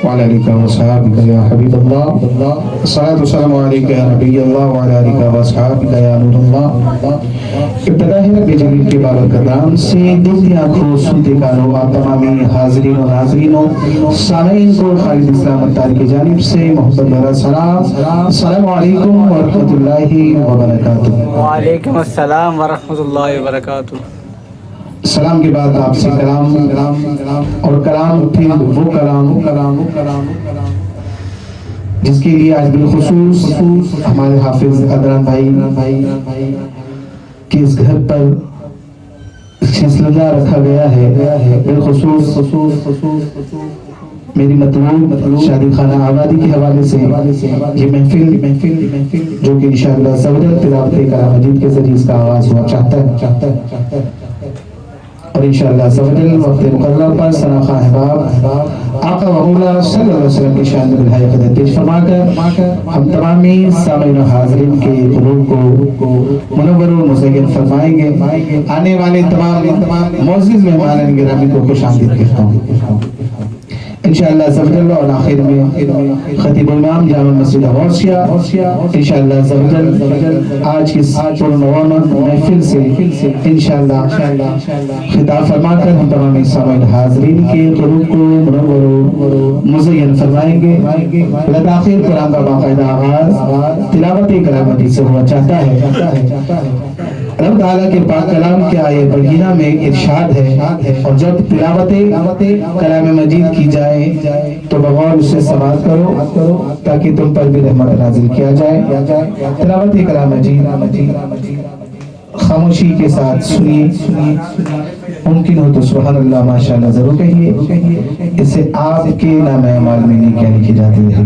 वअला आलिका व सहाबिका या हबीबल्लाह, अस्सलातु वस्सलामु अलैका या नबियल्लाह व अला आलिका व सहाबिका या नूरुल्लाह। इब्तिदा है रब्बे जलील के बाबरकत नाम से देखती आंखों सुनते कानों आप तमामी हाज़रीन और नाज़रीनों सामीन को खालिद इस्लाम अत्तारी की जानिब से मोहब्बत भरा सलाम। अस्सलामु अलैकुम व रहमतुल्लाहि व बरकातुहू। व अलैकुम अस्सलाम व रहमतुल्लाहि व बरकातुहू। सलाम के बाद आपसे कलाम और कलाम फिर वो कलाम जिसके लिए आज बिलखुसूस हमारे हाफिज अदनान भाई के इस घर पर सिलसिला रखा गया है। बिलखुसूस मेरी मतलूब शादी खाना आबादी के हवाले से ये महफिल जो कि इंशाअल्लाह ज़बरदस्त तिलावत कलाम मजीद के जरिए इसका आगाज हुआ चाहता है और इंशाअल्लाह ज़बरदस्त वक्त मुकर्रर पर सनाखा अहबाब आका व मौला सल्लल्लाहु अलैहि वसल्लम की शान में बिलहाय क़दर पेश फरमाकर हम तमामी सामीन और हाज़रीन के क़ुलूब को मुनव्वर व मुज़य्यन फरमाएंगे। आने वाले तमाम मुअज़्ज़िज़ मेहमान गिरामी को खुशामदीद कहता हूँ इंशाअल्लाह ज़बरदस्त। और आखिर में खतीब इमाम जामा मस्जिद गौसिया इंशाअल्लाह ज़बरदस्त आज की पुरनवामत महफिल से इंशाअल्लाह खिताब फरमाकर हम तमाम सामीन हाज़रीन के क़ुलूब को मुनव्वर मुज़य्यन फरमाएंगे। लताख़िर कुरान का बाकायदा आगाज़ तिलावत कलाम मजीद से हुआ चाहता है। अल्लाह ताला के पाक कलाम के आये बगीना में इरशाद है और जब तिलावत कलाम मजीद की जाए तो बगौर उसे समाअत करो ताकि तुम पर भी रहमत नाज़िल किया जाए। तिलावत कलाम मजीद खामोशी के साथ सुनिए, मुमकिन हो तो सुभान अल्लाह माशाअल्लाह जरूर कहिए। इससे आपके नाम अमाल में नेकियां लिखी जाती है।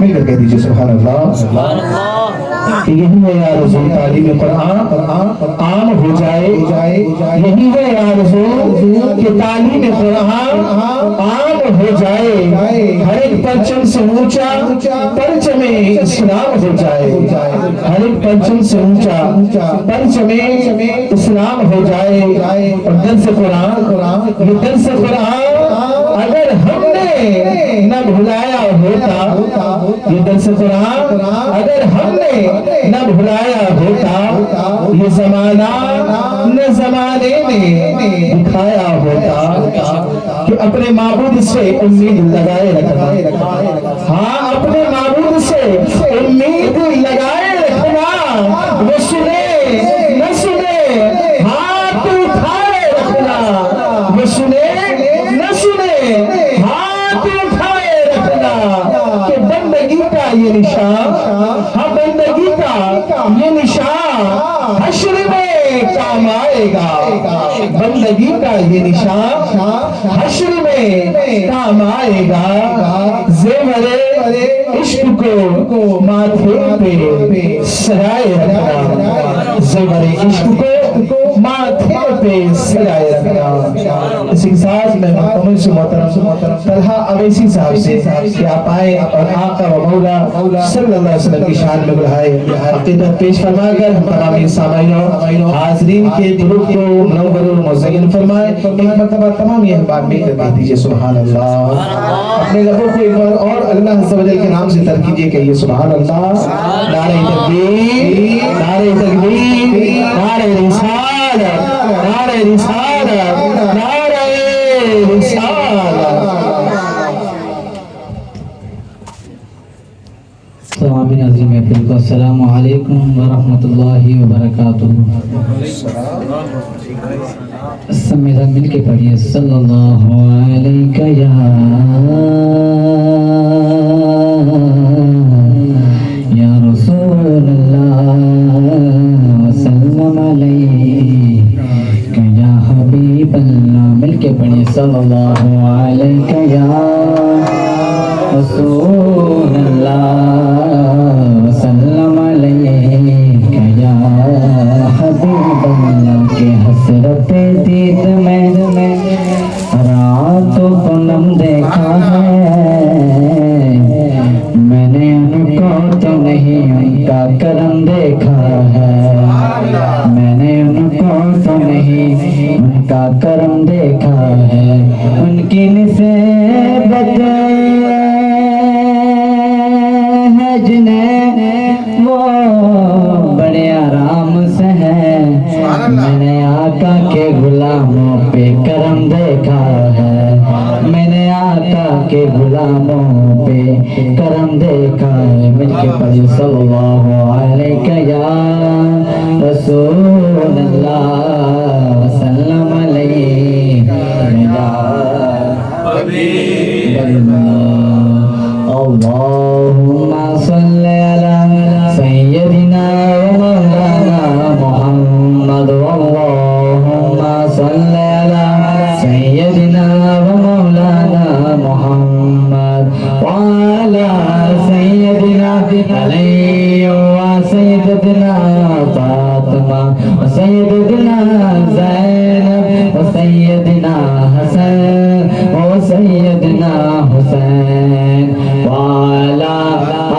मिलकर कह दीजिए सुभान अल्लाह। यही है या रसूल तालीम कुरान आम हो जाए, यही है या रसूल कि तालीम कुरान आम हो जाए। हर एक परचम से ऊंचा परचमे इस्लाम हो जाए, हर एक परचम से ऊंचा परचमे इस्लाम हो जाए। और दर्स कुरान ये दर्स कुरान अगर हमने न भुलाया होता, ये दर्स कुरान अगर हमने न भुलाया होता, ये जमाना न जमाने ने दिखाया होता कि अपने माबूद से उम्मीद लगाए रखना। हाँ, अपने माबूद से उम्मीद लगाए रखना। वो सुने न सुने हाथ उठाए रखना, वो सुने न सुने हाथ उठाए रखना। कि बंदगी का ये निशान, हाँ बंदगी का ये निशान हश्र में में काम आएगा, बंदगी का ये निशान हश्र में काम आएगा। ज़ेवरे इश्क को माथे पे सराय रखना, ज़ेवरे इश्क को माथे पे सराय रखना। इसी के साथ मैं मुकम्मल से मोहतरम तलहा अवैसी साहब से कि आप आए और आका व मौला सल्लल्लाहु अलैहि वसल्लम की शान में बुलाए अक़ीदत पेश फरमाकर हम तमाम सामाईन हाज़रीन के दिलों को मुनव्वर और मुज़य्यन फरमाए। एक मरतबा तमाम ये बात में कह दीजिए सुभान अल्लाह। अपने लबों को एक बार और अल्लाह अज़्ज़ व जल के नाम से तर कीजिए, कहिए सुभान अल्लाह। नारे तकबीर, नारे तकबीर, नारे रिसालत, नारे रिसालत, नारे रिसालत। आमीन अज़ीम महफिल को अस्सलामु अलैकुम व रहमतुल्लाहि व बरकातुहू। सब मेरे साथ मिल के पढ़िए सल्लल्लाहु अलैका या रसूलल्लाह सल्लम अलैका या हबीबल्लाह। मिल के पढ़िए सल्लल्लाहु अलैका या रसूलल्लाह सल्लम अलैका या हबीबल्लाह। के हसरत दीद में रातों को नम देखा है, मैंने उनको तो नहीं उनका करम देखा है, मैंने उनको तो नहीं उनका करम देखा है। उनकी निस्बत है जिन्हें वो बड़े आराम से है, मैंने आका के गुलामों पे करम देखा है, मैंने आका के गुलामों पे करम देखा है। मिलके पढ़िए सल्लल्लाहु अलैका या रसूलल्लाह सल्लम अलैका या हबीबल्लाह। अल्लाहुम्मा सल्ली अला सय्यदिना व मौलाना मुहम्मद। अल्लाहुम्मा सल्ली अला सय्यदिना व मौलाना मुहम्मद व अला सय्यदिना अली व सय्यदना फातिमा व सय्यदना ज़ैनब व सय्यदना हसन व सय्यदना हुसैन व अला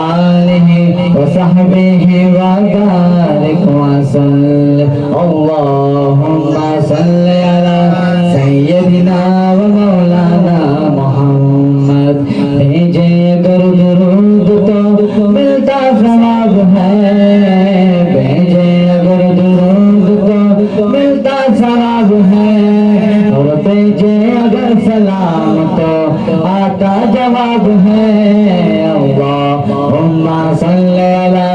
आलिहि व सहबिहि व बारिक व सल्लि। अल्लाहुम्मा सल्लि अला सय्यदिना व मौलाना मुहम्मद। भेजे अगर दुरूद तो मिलता सवाब है, भेजे अगर दुरूद तो मिलता सवाब है, और भेजे अगर सलाम तो आता जवाब है। अल्लाहुम्मा सल्लि अला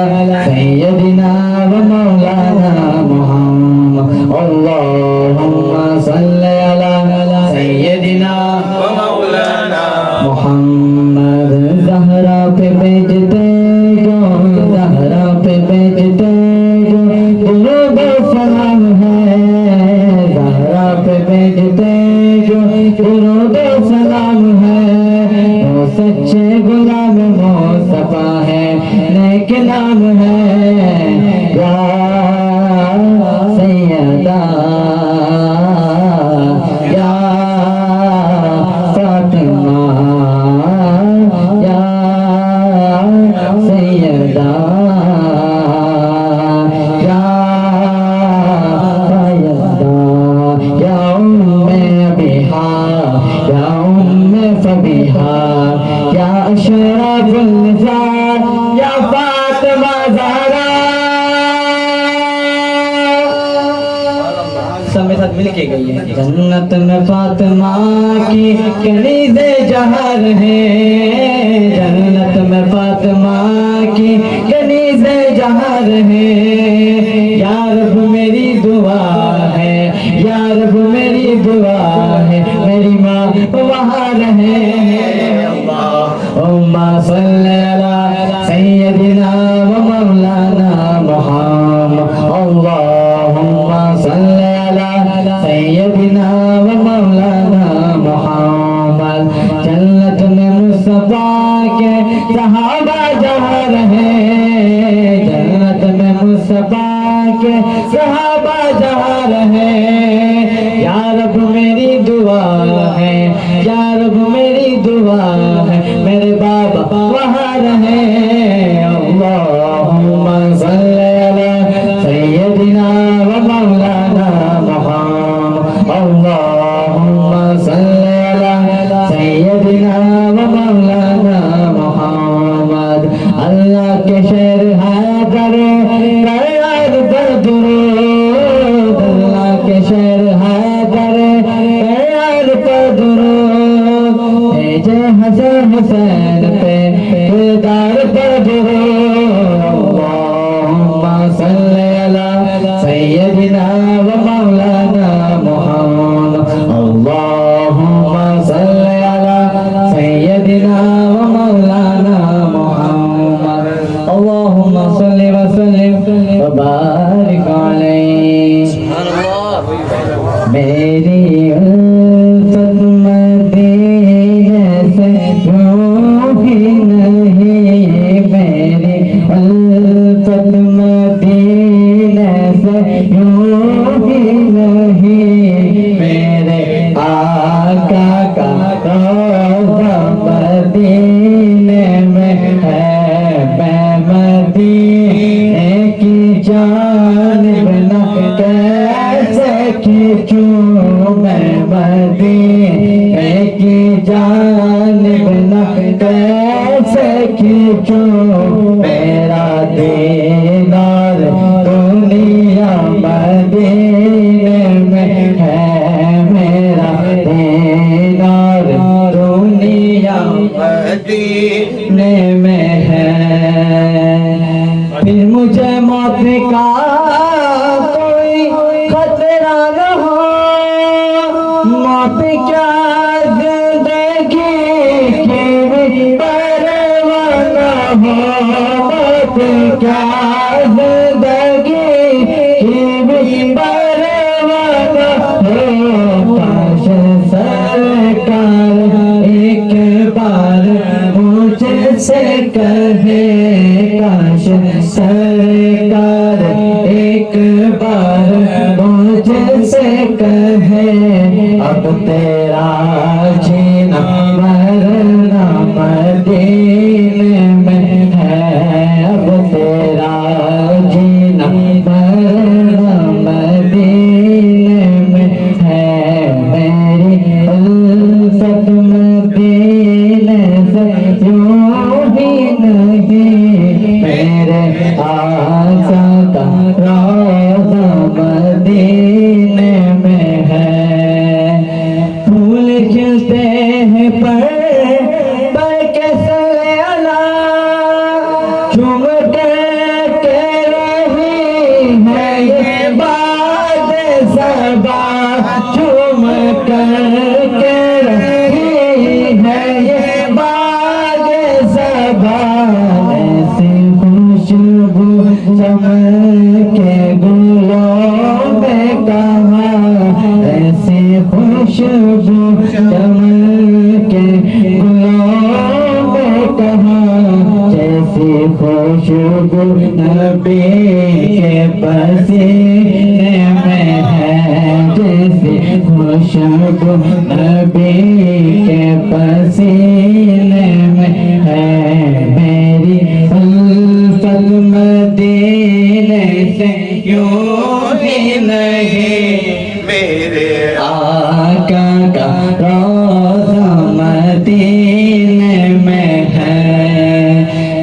सय्यदिना व मौलाना मुहम्मद। अल्लाहुम्मा सल्लि अला सय्यदिना व मौलाना मुहम्मद। ज़हरा पे बेचते जो, ज़हरा पे बेचते जो दुरूद सलाम है, ज़हरा पे बेचते जो दुरूद सलाम है। वो सच्चे गुलाम मुस्तफा है, नेक नाम है या सैयदा या फातिमा या सैयदा या सैयदा या उम्मे अबीहा या उम्मे फबीहा या अशरफुल निसा या फातिमा ज़हरा। सब मेरे साथ मिल के गई है। जन्नत में फातिमा की कनीज़े जहर है, जन्नत में फातिमा की कनीज़े जहर है। या रब मेरी दुआ है, या रब मेरी दुआ है, मेरी माँ वहाँ रहे। अल्लाहुम्मा सल्ली अला सय्यदिना व मौलाना मुहम्मद। अल्लाहुम्मा सहाबा जहाँ रहे, जन्नत में मुस्तफा के सहाबा जहाँ रहे। या रब मेरी दुआ है, या रब मेरी दुआ है, मेरे बाबा वहाँ रहे। अल्लाहुम्मा सल्ली अला सय्यदिना व मौलाना मुहम्मद, अल्लाहुम्मा सल्ली अला सय्यदिना व मौलाना मुहम्मद। अल्लाह के शहर हैदर यार पर दुरूद, अल्लाह के शहर हैदर यार पर दुरूद, भेजे हसन हुसैन पे दिलदार पर दुरूद। अल्लाहुम्मा सल्ली अला सय्यदिना व मौलाना मुहम्मद, अल्लाहुम्मा सल्ली अला सय्यदिना व मौलाना मुहम्मद, अल्लाहुम्मा सल्ली व सल्लिम व बारिक अलैहि। मेरी उल्फत मदीने से यूं ही नहीं, मेरी उल्फत मदीने से यूं ही नहीं, मेरे आका का रोज़ा मदीने में है। मैं मदीने की जानिब न कैसे खींचूं, मैं मदीने की जानिब न कैसे खींचूं, मेरा दीदार दुनिया मदीने में है, मेरा दीदार दुनिया मदीने में है। फिर मुझे मौत का कोई खतरा न हो, मौत क्या जिंदगी की भी परवाह न हो, मौत क्या जिंदगी की भी परवाह न हो। काश सरकार एक बार मुझसे कहे, काश सरकार एक बार मुझसे कहे, अब तेरा जीना मरना मदीने में है, अब तेरा जीना मरना मदीने में है। मेरी उल्फत मदीने से यूं ही नहीं, मेरे आका का रोज़ा मदीने में है। फूल खिलते हैं पर कैसे अला झूम के रही है ये बात सबा, झूम के रही है ये बात सबा। ऐसी खुशबू चमके गुलों में कहाँ, ऐसी खुशबू चमके गुलों में कहाँ, जैसी खुशबू नबी के पसीने में है, जैसी खुशबू नबी के पसीने में है। मेरी उल्फत मदीने से यूं ही नहीं, मेरे आका का रोज़ा मदीने में है।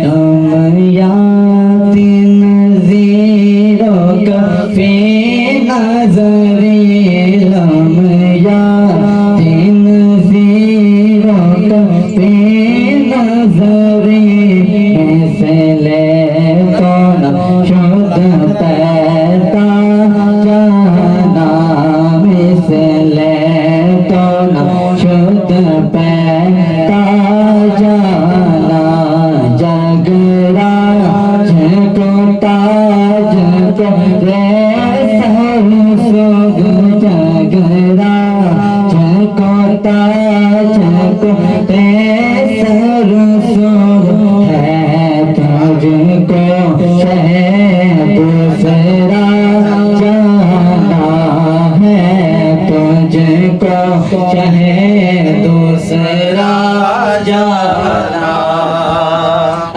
तुम याती नज़ीरों का फी नज़री, तुम याती नज़ीरों का फी नज़री, मिसले तो न शुद्ध पैदा जाना, मिसले तो न शुद्ध पैदा जाना। जगरा झको ताज को रे सरसोग, जगरा झको ताज को रे सरसोग, जाना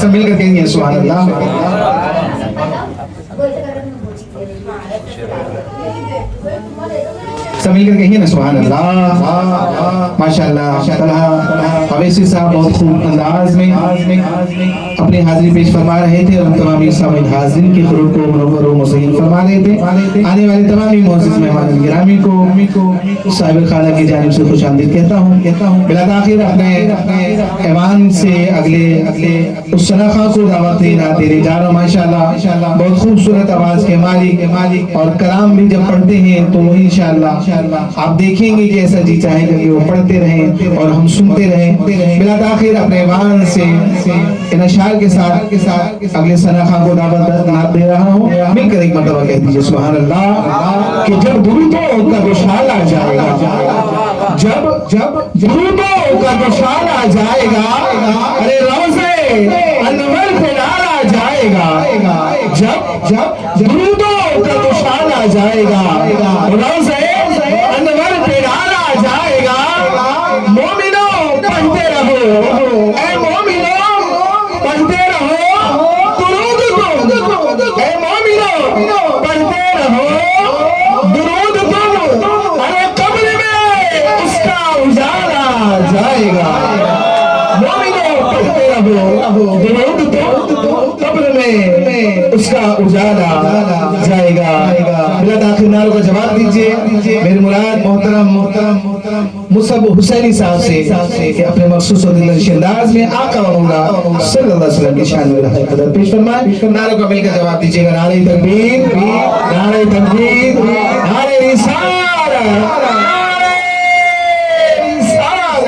सब मिलकर कहेंगे सुभान अल्लाह। सब मिलकर कहिए ना सुभान अल्लाह। माशाअल्लाह अवैसी साहब बहुत खूब अंदाज में अपनी हाजिरी पेश फरमा रहे थे और तमाम इस्लामी हाजिरीन की खुरूज को मुनव्वर व मुज़य्यन फरमा रहे थे। आने वाले तमाम मुअज़्ज़िज़ मेहमान गिरामी को साहिब खाना की जानिब से खुशामदीद कहता हूँ। बिलाताखिर अपने ऐवान से अगले उस शनाखा को दावत देने जा रहा हूँ। माशाअल्लाह बहुत खूबसूरत आवाज के मालिक और कलाम भी जब पढ़ते हैं तो इंशाअल्लाह आप देखेंगे कि ऐसा जी चाहेगा कि वो पढ़ते रहें और हम सुनते रहें। बिलाताखिर अपने ऐवान से इन अशार के साथ अगले शनाखा को दावत दे रहा हूँ। मिलकर एक मरतबा कह दीजिए सुभान अल्लाह। कि जब दुरूदों का विशाल आ जाएगा, जब दुरूदों का विशाल आ जाएगा, अरे रोज़े अनवर पे डाला जाएगा। जब दुरूदों का विशाल आ जाएगा, रोज़े अनवर पे डाला जाएगा। मोमिनो पढ़ते रहो, ऐ मोमिनो पढ़ते रहो दुरूद को, ऐ मोमिनो पढ़ते रहो दुरूद को। अरे कब्र में उसका उजाला जाएगा। मोमिनो पढ़ते रहो दुरूद को, कब्र में उसका उजाला जाएगा। बिलाताखिर नारों का जवाब दीजिए। मेरे मुराद मोहतरम मुसब हुसैनी साहब से कि अपने मखसूस और दिलनशीं अंदाज में आका व मौला सल्लल्लाहु अलैहि वसल्लम की शान में रफ़ा कदर पेश फरमाए। नारों का मिलकर जवाब दीजिएगा। नारे तकबीर, नारे तकबीर, नारे रिसालत, नारे रिसालत।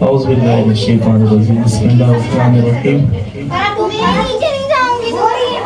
औज़ु बिल्लाहि मिनश शैतानिर रजीम। बिस्मिल्लाहिर रहमानिर रहीम।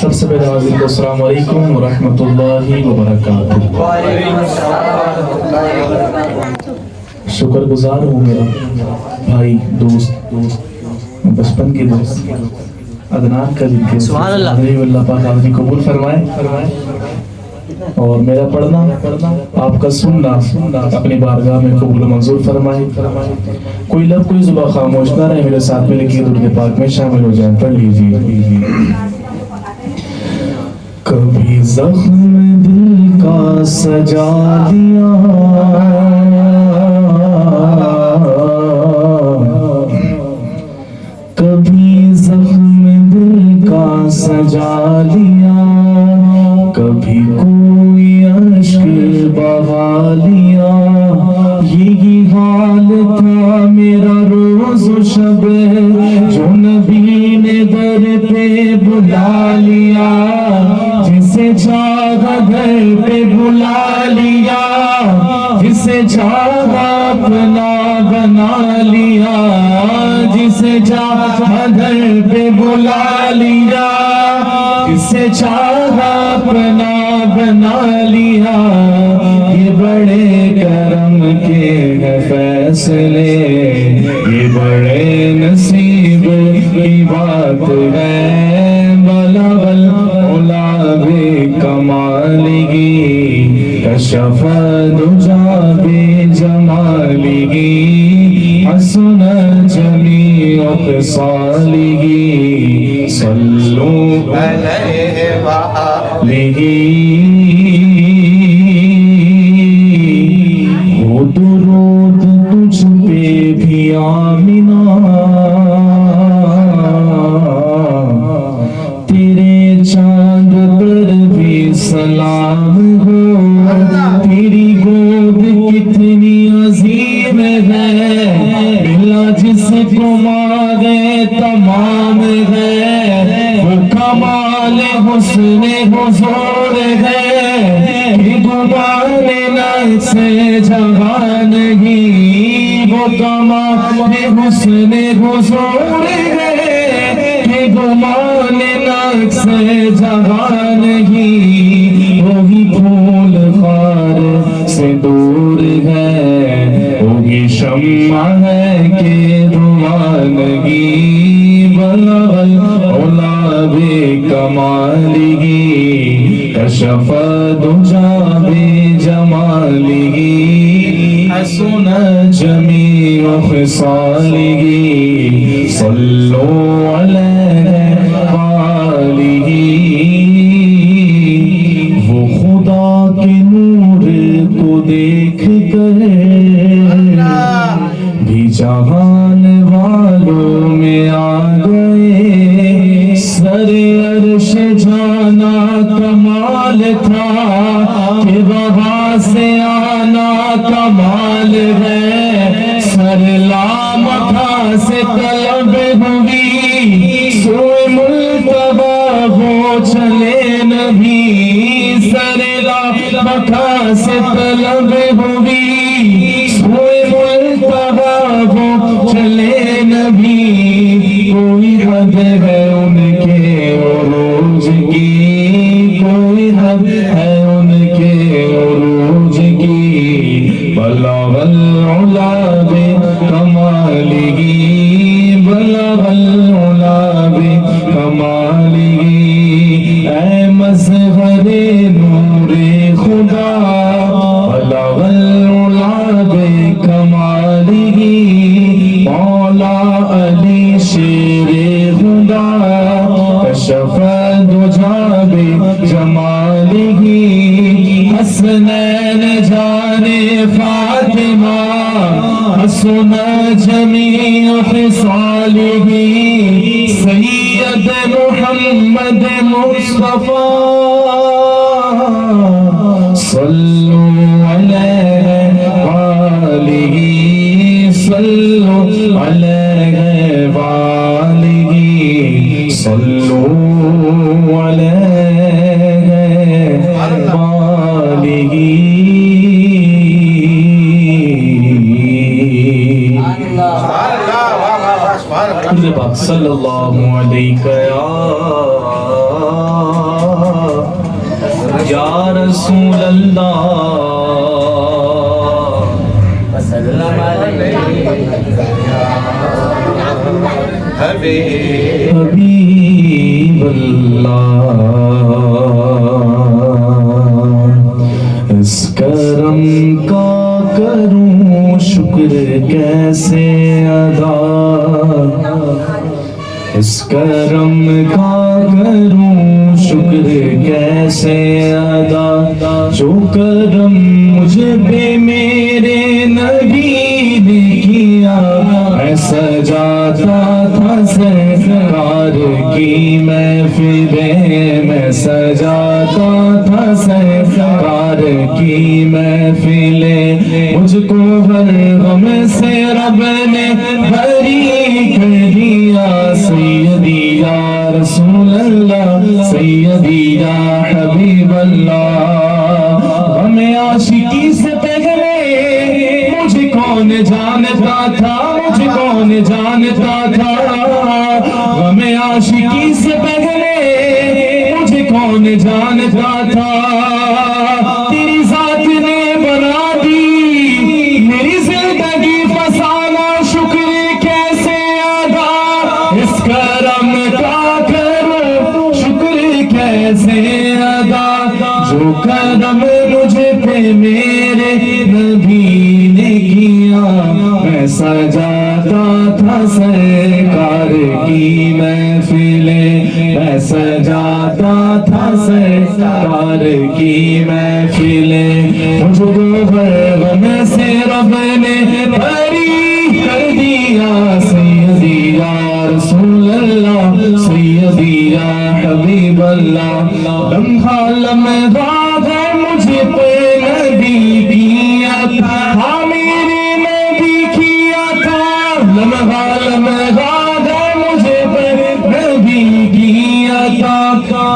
सबसे पहले हाजिर को अस्सलाम वालेकुम व रहमतुल्लाहि व बरकातुहू। शुक्रगुजार हूँ मेरा भाई दोस्त बचपन के दोस्त अदनान का जिनके अल्लाह पाक आपकी कबूल फरमाए और मेरा पढ़ना आपका सुनना अपनी बारगाह में कबूल मंजूर फरमाए। कोई लब कोई जुबान खामोश ना रहे, मेरे साथ में लिखिए दुरूद पाक में शामिल हो जाए। पढ़ लीजिए। कभी जख्म दिल का सजा दिया, कभी जख्म दिल का सजा लिया, कभी कोई अश्क बहा लिया। यही हाल था मेरा रोज शब, जो नबी ने दर पे बुला लिया, जिसे चाहा घर पे बुला लिया, जिसे चाहा अपना बना लिया, जिसे चाहा घर पे बुला लिया, जिसे चाहा अपना बना लिया। ये बड़े करम के है फैसले, ये बड़े नसीब की बात है। बलगल उला बे कमालिगी, कशफ दुजा बे जमालिगी, हसन जमीअ ख़िसालिगी, सल्लू अलैहि व आलिही। हो दुरूद तुझ पे भी आमिना, तेरे चांद पर भी सलाम हो। तेरी गोद कितनी अजीम है, मिला जिसको मांगे तमाम है। वो कमाल हुस्न हुजूर है, गुमान से जहान ही। वो कमाल हुस्न हुजूर है, गुमान से जहान ही। वही फूल खार से दूर है, वही शम्मा है के रुमानगी। बलगल उला बे कमालिगी, कशफ दुजा बे जमालिगी, हसन जमीअ ख़िसालिगी, सल्लू अलैहि व आलिही। वो खुदा के नूर को देख कर भी जहान वालों में आ गए। सर अर्श जाना कमाल था, कि वहाँ से आना कमाल है। सर लामखा से तलब हुई, सोए मुल्तबा वो चले नबी। सर लामखा से तलब हुई, सोए मुल्तबा वो चले नबी। कोई हद है उनके उरूज की, कोई हद है उनके उरूज की। बलगल उला बे कमालिगी, बलगल उला बे कमालिगी। ऐ मज़हरे नूरे खुदा, बलगल उला बे कमालिगी। मौला अली शेरे खुदा, कशफ दुजा बे जमालिगी। हसनैन जाने फातिमा, हसन जमीअ ख़िसालिही, सैयद मुहम्मद मुस्तफ़ा, सल्लू अलैहि व आलिही, सल्लू अलैहि व आलिही, सल्लू अलैहि व आलिही। दुरूद पाक सल्लल्लाहु अलैहि या रसूल अल्लाह हबीब अल्लाह। इस करम का करूं शुक्र कैसे अदा, इस करम का करूं शुक्र कैसे अदा, जो करम मुझे पे मेरे नबी ने किया। मैं सजाता था सरकार की महफिलें, मैं सजाता था सरकार की महफिलें। मुझको हर गम से रब ने बरी कर दिया। सैयदी या रसूल अल्लाह, सैयदी या हबीब अल्लाह। हमें आशिकी से पहले मुझे कौन जानता था, मुझे कौन जानता था। हमें आशिकी से पहले मुझे कौन जानता था। तेरी जात ने बना दी मेरी जिंदगी फसाना, शुक्र कैसे अदा। इस करम का करो शुक्र कैसे अदा, जो करम मुझे पे मेरे नबी ने किया। मैं सजाता था सरकार की महफिलें, मैं सजाता था सरकार की महफिलें। मुझको गम से रब ने बरी कर दिया। सैयदी या रसूल अल्लाह, सैयदी या हबीब अल्लाह। लम्हा लम्हा है मुझे पे नबी किया था, हाँ मेरे नबी किया था। लम्हा लम्हा है मुझे पे नबी किया था।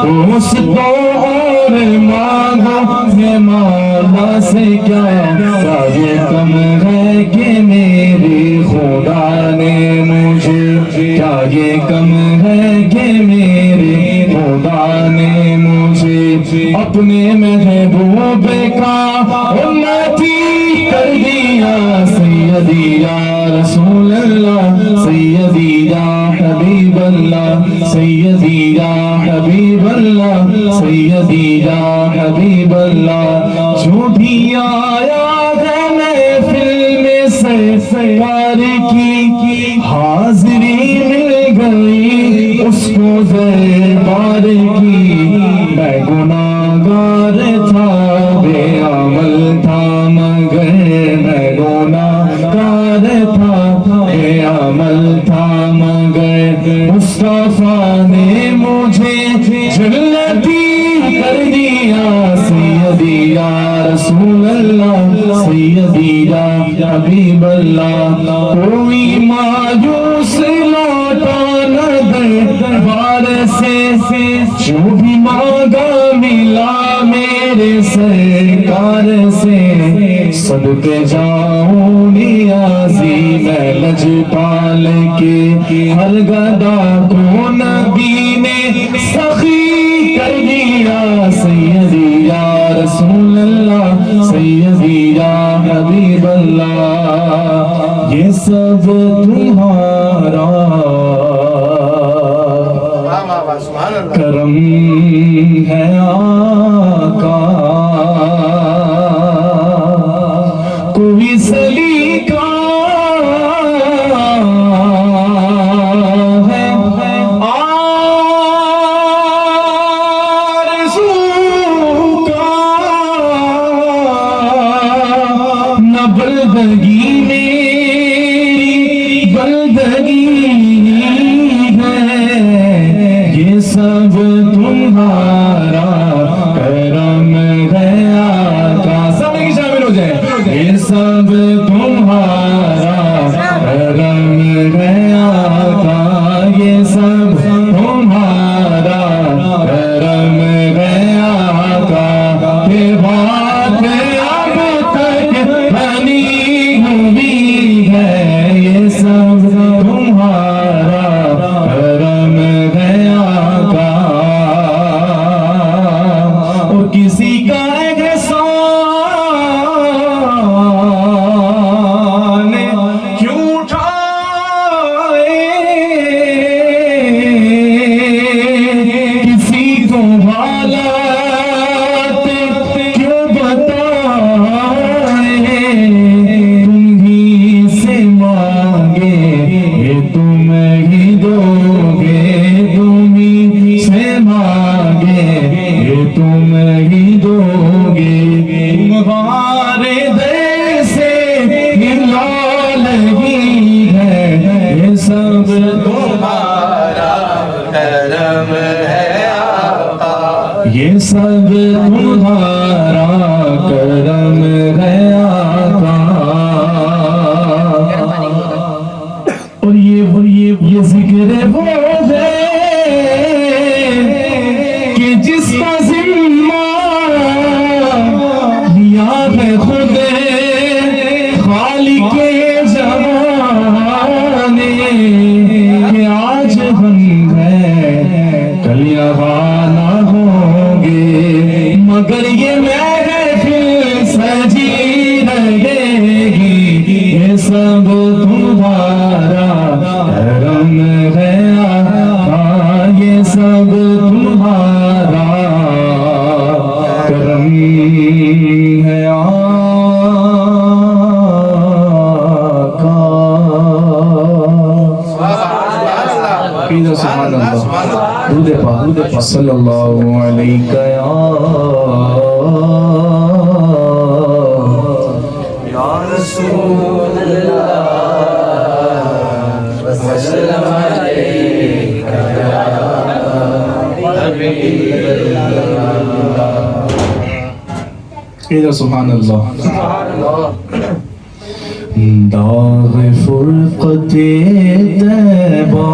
दोस्तों और मांगो मैं मौला से क्या, ये कम है कि मेरे खुदा ने मुझे, क्या ये कम है कि मेरे खुदा ने मुझे अपने महबूब का उम्मती कर दिया। सैयदी या रसूल अल्लाह, सैयदी या हबीब अल्लाह, सैयदी या हबीब अल्लाह, सैयदी या हबीब अल्लाह। जो भी आया है महफिल में सरकार की, हाजिरी मिल गई उसको दरबार की। मैं गुनाहगार था बेअमल था मगर, मैं गुनाहगार था बेअमल था मगर। मुस्तफा ने मुझे जन्नती कर दिया। सैयदी या रसूल अल्लाह, सैयदी या हबीब अल्लाह। कोई मायूस लौटा न दरबार से, जो भी मांगा मिला मेरे सरकार से। सदके जाऊं नियाज़ी मैं लजपाल के, हर गदा को नबी ने सखी कर दिया। सैयदी या रसूल अल्लाह, सैयदी या हबीब अल्लाह। ये सब तुम्हारा करम है आका। कोई सलीका है आरज़ू का, न बंदगी मेरी बंदगी है। ये सब तुम्हारा करम है आका। सब एक शामिल हो जाए। ये सब तुम्हारा करम है आका, ये सब तुम्हारा करम है आका। ये बात अब तक बनी हुई है, ये सब तुम्हारा सब तुम्हारा करम है आका। और ये जिक्र वो है कि जिसका जिम्मा लिया है खुद खालिके ज़माने कि आज हम हैं कल यहाँ ना होंगे, मगर ये महफिल सजी रहेगी। ये सब तुम्हारा करम है आका, ये सब तुम्हारा करम है आका। सुभान अल्लाह, दूध पा सल्लल्लाहु अलैहि या रसूल अल्लाह वसल्लम अलैका या हबीब अल्लाह। सुभान अल्लाह। दाग फुरक़ते तैबा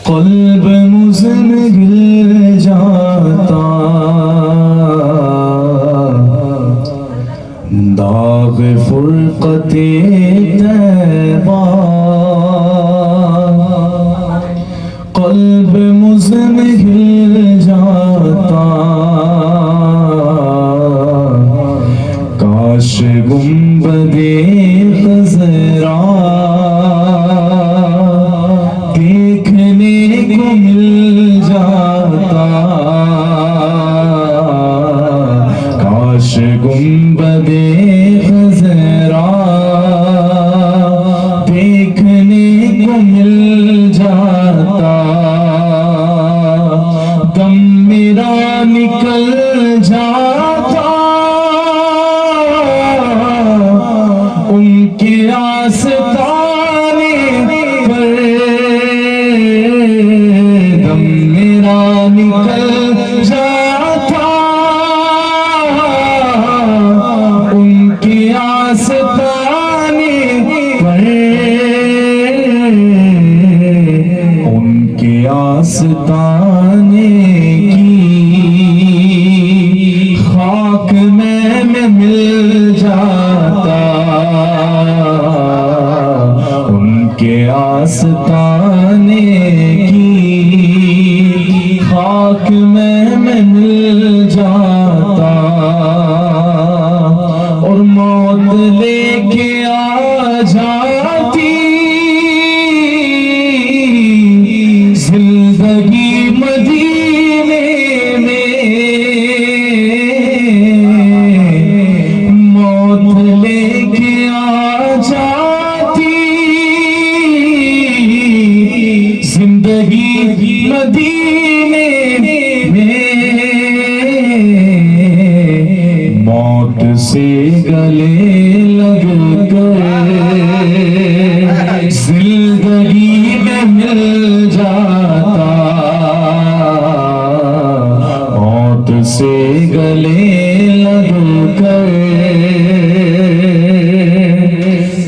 क़ल्ब मुज़न गिर जाता, दाग फुरक़ते तैबा क़ल्ब मुज़न गिर जाता। काश गुंबदे ख़ज़रा देखने को मिल जाता, काश गुंबदे ख़ज़रा देखने को मिल जाता। दम मेरा निकल जाता उनके आस्ताने पर, दम मेरा निकल जाता उनके आस्ताने पर, उनके आस्ताने की खाक में मिल जाता, उनके आस्ताने की खाक में मिल जाता। और मौत लेके आ जाती जिंदगी मदीने में, मौत लेके आ जाती जिंदगी मदीने में। मौत से गले लग कर जिंदगी में मिल जाता, मौत से गले लग कर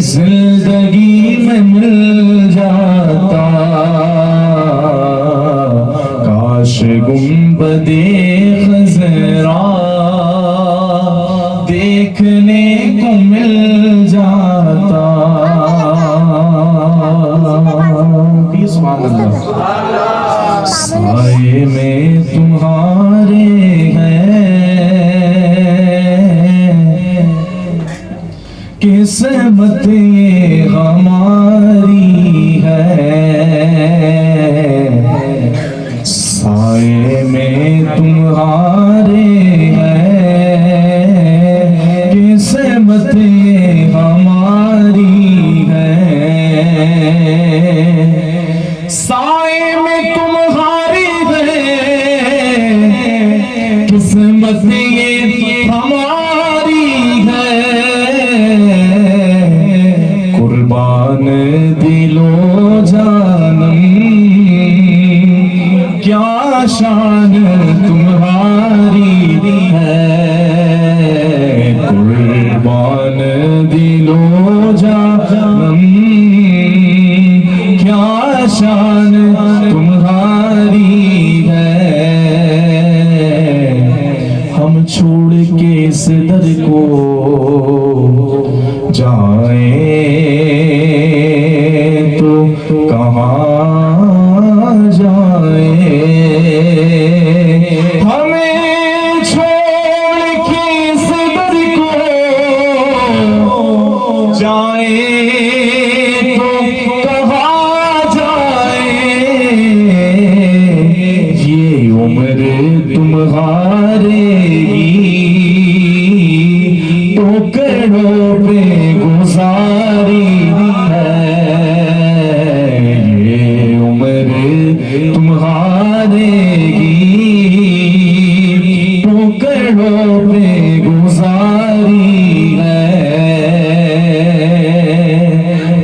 जिंदगी में मिल जाता। काश गुंबदे ख़ज़रा देखने को मिल जाता। सुभान अल्लाह। साए में तुम्हारे किस्मत ये हमारी है, साए में तुम्हारे हैं, किस्मत ये हमारी है, साए में तुम्हारी है, किस्मत ये हमारी है। कुर्बान दिलो जानम तुम्हारेगी टोकरों पे गुजारी है, ये उम्र तुम्हारेगी टोकरों पे गुजारी है।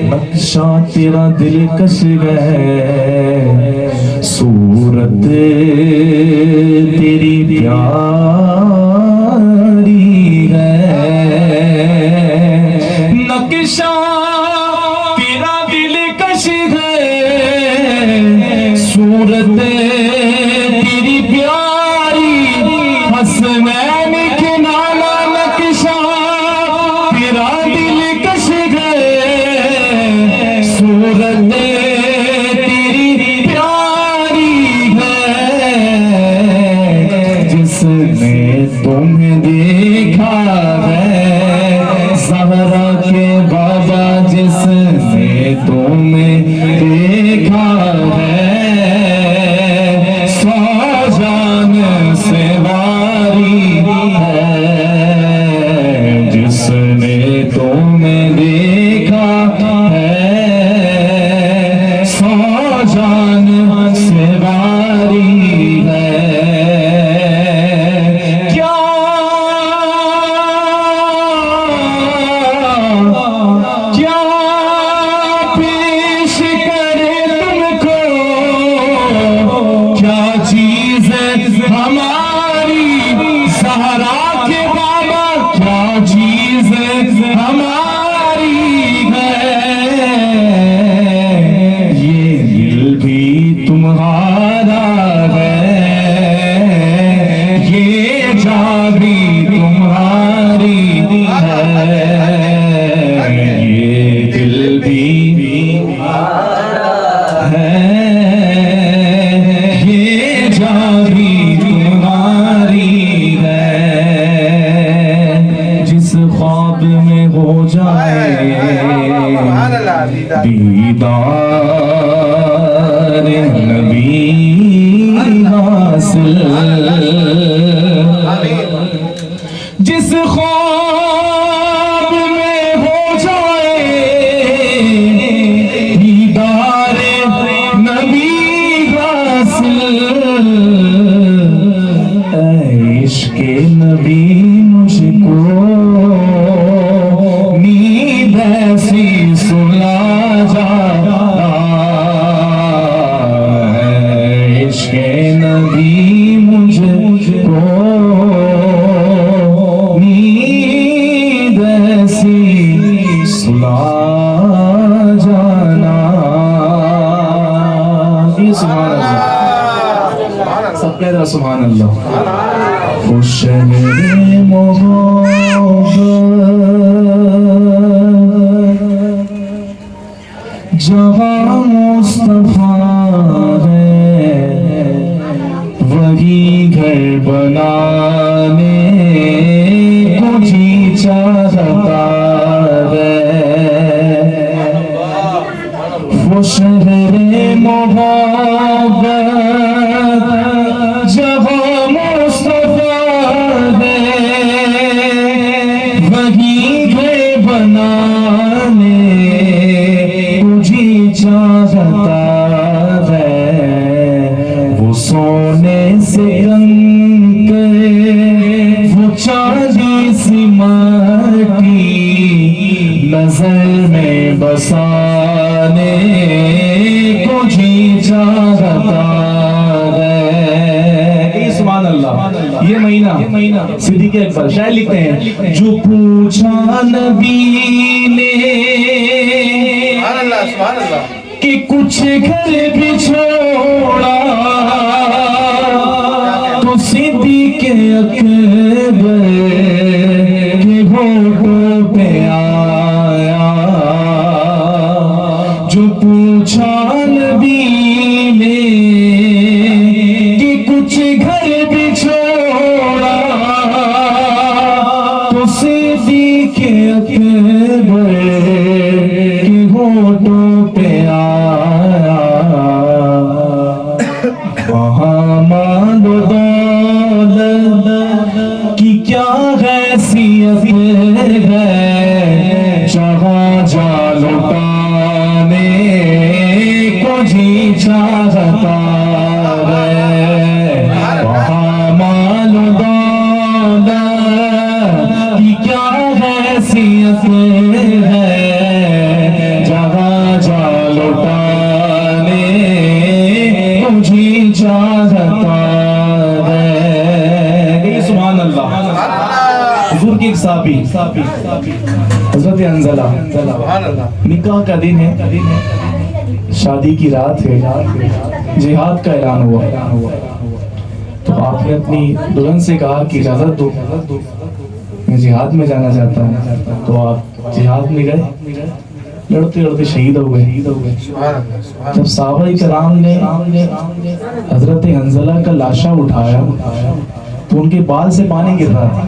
नक्शा तेरा दिलकश है, सूरत तेरी प्यारी है। नक्शा तेरा दिलकश है, सूरत तेरी प्यारी। हसनैन के नाला नक्शा तेरा दिलकश है, सूरत तेरी प्यारी है। जिसने तुम्हें देखा है ज़हरा के बाबा, जिसने तुम्हें देखा है सौ जान से वारी है। जिसने तुम्हें देखा है सौ जान से वारी है। क्या क्या पेश करे तुमको, क्या चीज हमारी ज़हरा के बाबा, क्या चीज हमारी है। ये दिल भी तुम्हारा है, ये जान भी तुम्हारी है। ये दिल भी है, ये जान भी तुम्हारी है। जिस ख्वाब में हो जाए दीदार नबी हासिल, जिस ख्वाब में हो जाए दीदार नबी हासिल, इश्क़े नबी मुझको नींद ऐसी सुला जाता है। इश्क़े नबी मुझको नींद ऐसी सुला जाना। ये सुभान अल्लाह, सब कह रहा सुभान अल्लाह। खुश मेरे मोहब्बत जहाँ मुस्तफा है, वही घर बनाने को जी चाहता है। खुश मेरे मोहब्बत जहाँ मुस्तफा है, वही घर बनाने को जी चाहता है। वो सोने से रंग वो चांदी सी माटी नजर में बसाने को जी चाहता है। सुभान अल्लाह। ये महीना सिद्दीक़ अकबर शायर लिखते हैं, जो पूछा नबी ने कि कुछ घर भी छोड़ा, तो सिद्दीक़ अकबर के होठों पे आया। जो पूछा नबी ने कि कुछ घर भी छोड़ा, तो सिद्दीक़ अकबर के होठों पे आया। वहाँ मांगो हैसियत है जहाँ जा लुटाने को जी चाहता है, वहाँ माल दौलत की क्या हैसियत है जहाँ जा लुटाने को जी चाहता है। सुभान अल्लाह। हुजूर की एक साहबी हजरत अंजला, निकाह का दिन है, शादी की रात है, जिहाद का ऐलान हुआ। तो आपने अपनी दुल्हन से कहा कि इजाजत दो, मैं जिहाद में जाना चाहता हूँ। तो आप जिहाद में गए, लड़ते लड़ते शहीद हो गए। जब साहबा कराम ने हजरत अंजला का लाशा उठाया तो उनके बाल से पानी गिर रहा था।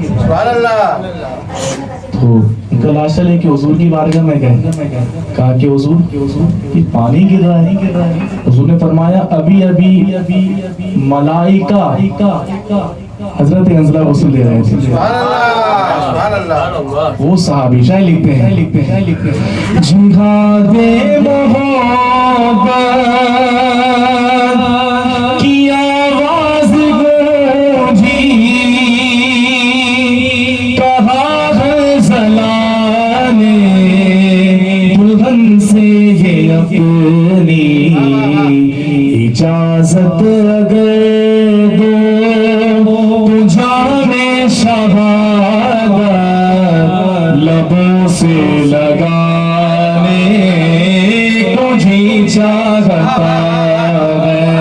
तो उनका लाशा लेके हुजूर की बारगाह में गए, कहा कि हुजूर ये पानी गिर रहा है। हुजूर ने फरमाया अभी अभी मलाइका हजरत अंजला वसूल ले रहे थे। वो सहाबी शायद लिखते हैं जिहादे मोहब्बत की आवाज गूंजी, कहा अंजला ने दुल्हन से ये अपनी इजाजत अगर दो शहादत लबों से लगाने को जी चाहता है,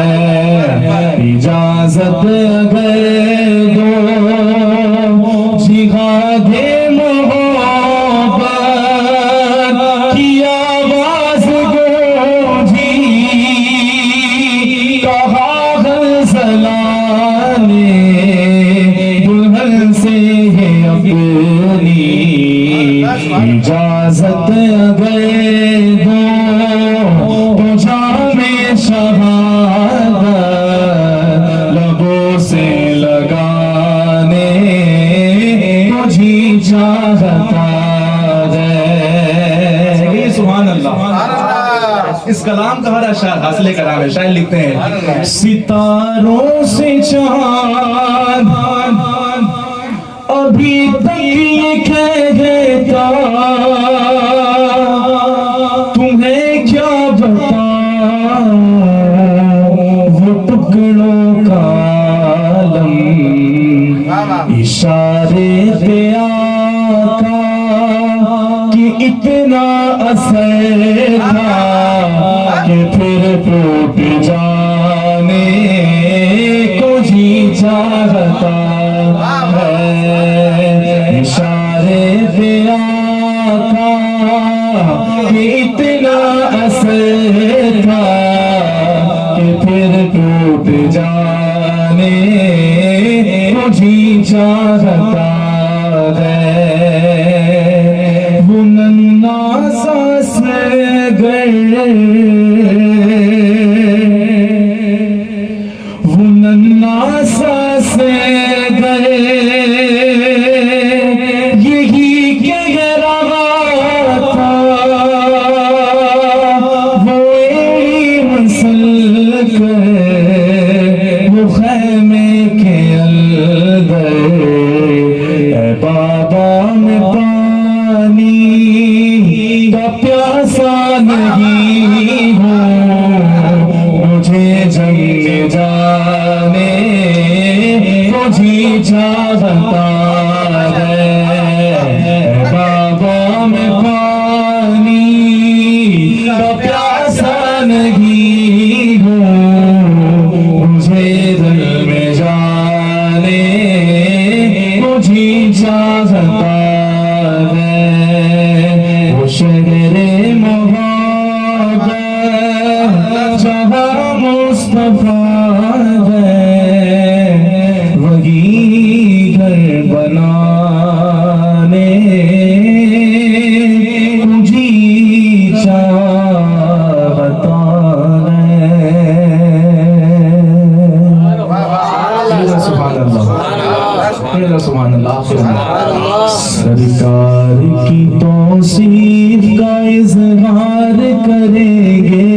इजाजत अगर दो जिहादे मोहब्बत की आवाज गूंजी, कहा अंजला ने इजाजत अगर दो तो जामे शहादत लबों से लगाने को जी चाहता है। सुभान अल्लाह। इस कलाम का हर अशार हासिल कलाम है। शायर लिखते हैं सितारों से चांद अभी तक ये कहता, तुम्हें क्या बताऊं वो टुकड़ों का आलम, इशारे पे आका कि इतना असर था कि फिर टूट जाने को जी चाहता है, इशारे पे आका कि इतना असर था कि फिर टूट जाने को जी चाहता है। वो नन्ना सा असगर, वो नन्ना सा असगर यही कह रहा था, वो एड़ी मसल कर वो खैमे के अंदर, बाबा में पानी का प्यासा नहीं हो, मुझे जंग जाने को जी चाहता है, बाबा में पानी का प्यासा नहीं हो, मुझे दिल में जाने को जी चाहता है। वो शहरे मोहब्बत जहाँ मुस्तफा है, वही घर बनाने मुझे चाहता है। सुभान अल्लाह। मेरा सुभान अल्लाह। सरकार की तौसीफ का इज़हार करेंगे,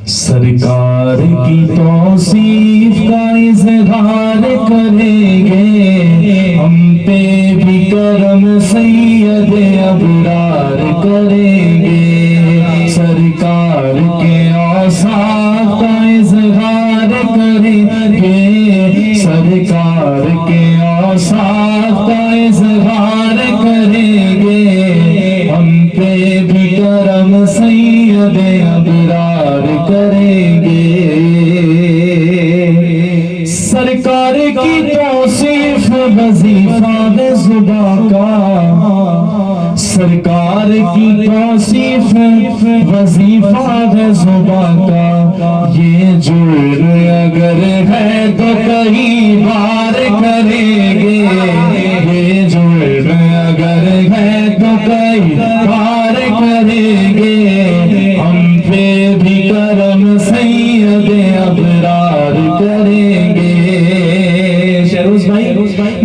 सरकार की तौसीफ का इज़हार करेंगे, हम पे भी करम सैयद अबरार करेंगे, सरकार के औसाफ का इज़हार करेंगे, सरकार के औसाफ का इज़हार करेंगे, हम पे भी करम सैयद अबरार करेंगे, सरकार की तौसीफ वजीफा है ज़ुबां का, सरकार की तौसीफ वजीफा है ज़ुबां का, ये जुर्म अगर है तो कई बार करेंगे, ये जुर्म अगर है तो कई बार करेंगे, हम पे भी करम सैयद अबरार करेंगे। शहरोज भाई,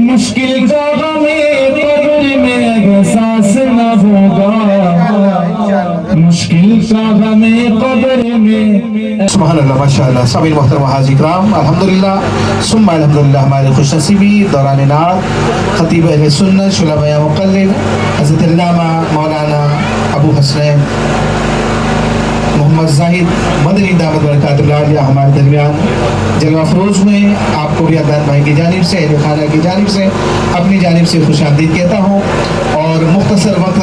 मुश्किल का हमें कब्र में एहसास न होगा, मुश्किल का हमें कब्र में। सुभान अल्लाह, माशाअल्लाह। साबिर मोहतरम हाज़िराम, अल्हम्दुलिल्लाह सुम्मा अल्हम्दुलिल्लाह। हमारे खुश नसीबी दौरान नात खतीब अहले सुन्नत शुलबा मुक़ल्लिद हज़रत अल्लामा मौलाना अबू हसनैन मोहम्मद जाहिद मदनी दामत बरकातुहु आलिया हमारे दरमियान जलवा फरोज में आपको भी अदनान भाई की जानिब से, अहले खाना की जानिब से, अपनी जानिब से खुशामदीद कहता हूँ। और मुख्तसर वक्त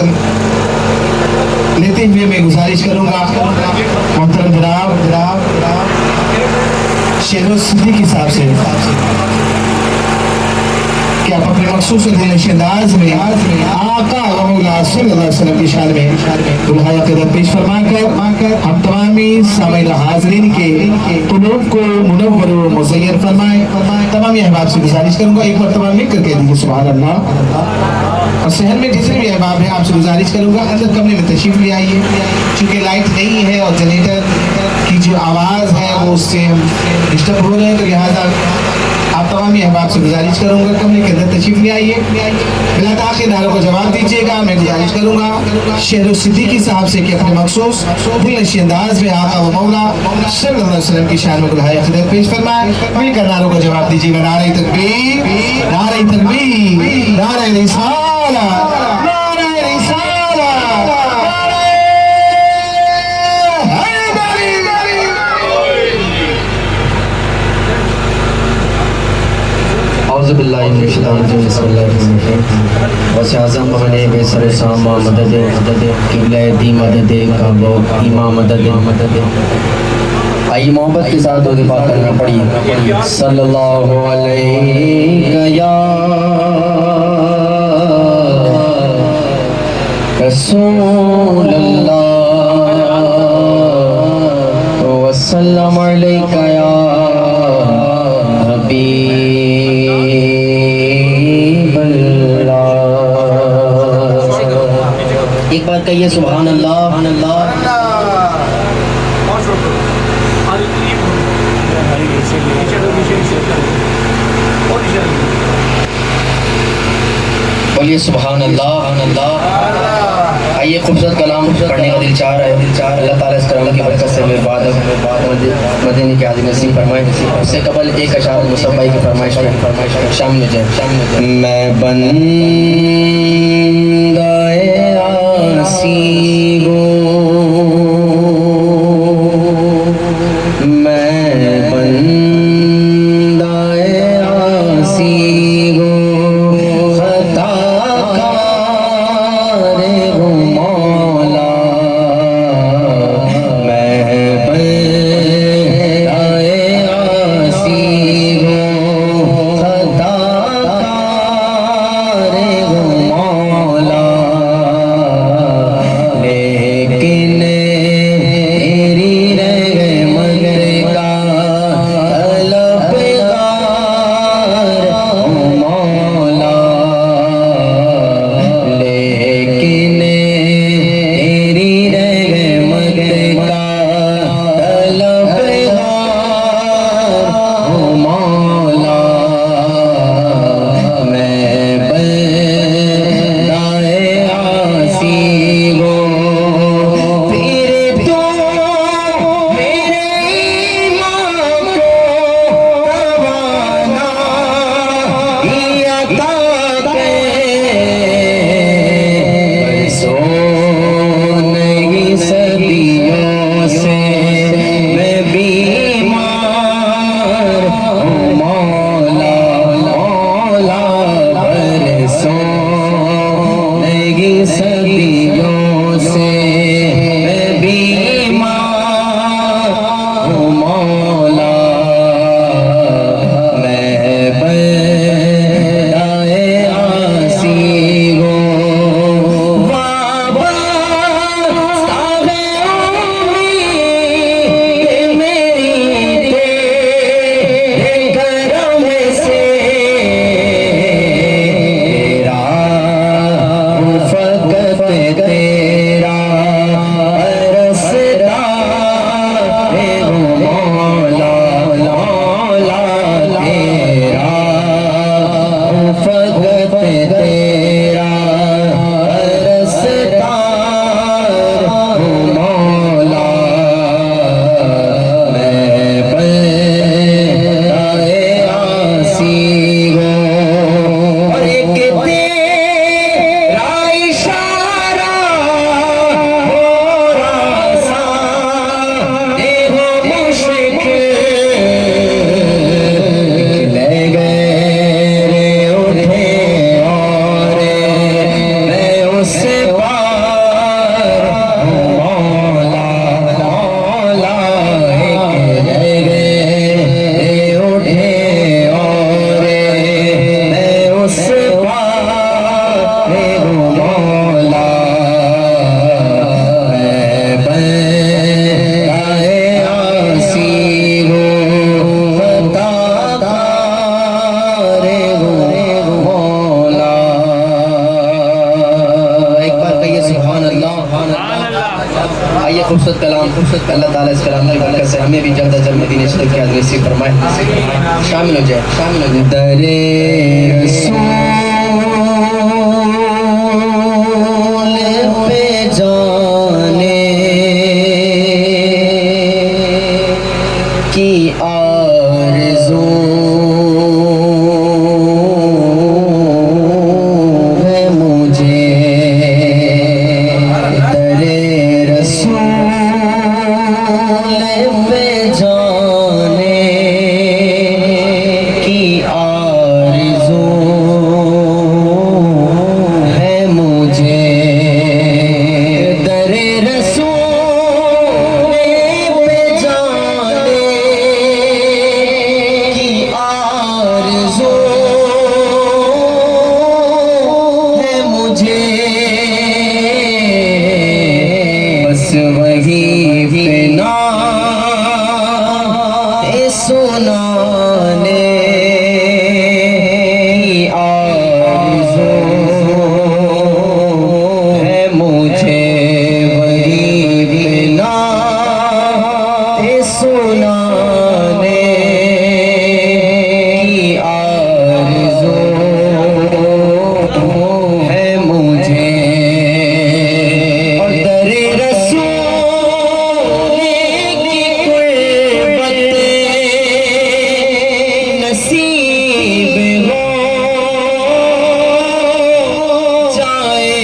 लेते हुए मैं गुजारिश करूँगा मोहतरम जनाब शेरो सिद्दीकी साहब से कि आप अपने मखसूस अंदाज में आका व मौला सल्लल्लाहु अलैहि वसल्लम की शान में दुल्हा क़दर पेश फरमाकर हम तमामी सामीन हाज़रीन के क़ुलूब को मुनव्वर व मुज़य्यर फरमाएं। तमामी अहबाब से गुजारिश करूँगा एक मरतबा मिलकर कह दीजिए सुभान अल्लाह। और शहर में जितने भी अहबाब हैं आपसे गुजारिश करूँगा अंदर कमरे में तशरीफ़ ले आइए, चूँकि लाइट नहीं है और जनरेटर की जो आवाज़ है वो उससे हम डिस्टर्ब हो रहे हैं, तो लिहाजा आप तमामी अहबाब से गुजारिश करूँगा कमरे के अंदर तशरीफ़ ले आइए, बिला ताख़ीर नारों को जवाब दीजिएगा। मैं गुजारिश करूँगा शेरो सिद्दीकी साहब से कि अपने मखसूस दिलनशी अंदाज में आका व मौला सल्लल्लाहु अलैहि वसल्लम की शान में दुल्हा क़दर पेश फरमाएं। मिलकर नारों को जवाब दीजिएगा। नारे तकबीर, नारे तकबीर, नारे रिसालत, नारे रिसालत, नारे हैदरी। औज़ुबिल्लाहि मिनश शैतानिर रजीम, बिस्मिल्लाहिर्रहमानिर्रहीम। वसे आज़म बने बेसर सामा मदद किबला दी मदद काबो ईमा मदद। आइए मोहब्बत के साथ दुरूद पाक करना पड़िए। सल्लल्लाहु अलैहि या रसूल अल्लाह वसल्लम अलैका या हबीब अल्लाह। एक बार कहिए सुभान अल्लाह। बोलिए सुभान अल्लाह। आइए खूबसूरत कलाम पढ़ने का दिल चाह रहा है। अल्लाह ताला इस कलाम की बरकत से हमें बाद मदीने की हाज़िरी नसीब फरमाए। उससे कबल एक अशार मुसब्बाई की फरमाइश शामिल हो जाए। मैं बंदाए आसी हूँ, अल्लाह ताला इस कलाम की बरकत से हमें भी जल्द अज जल्द मदीने शरीफ की हाज़िरी नसीब फरमाए। शामिल हो जाए, शामिल हो जाए। दरे रसूल पे जाने की आरज़ू है मुझे, दरे रसूल पे जाने की आरज़ू है मुझे, दरे रसूल पे जाने की आरज़ू है मुझे, बस वही पे नात सुनाने की आरज़ू है मुझे, वही पे नात सुनाने की आरज़ू है मुझे, और दरे रसूल की कुर्बत नसीब हो जाए,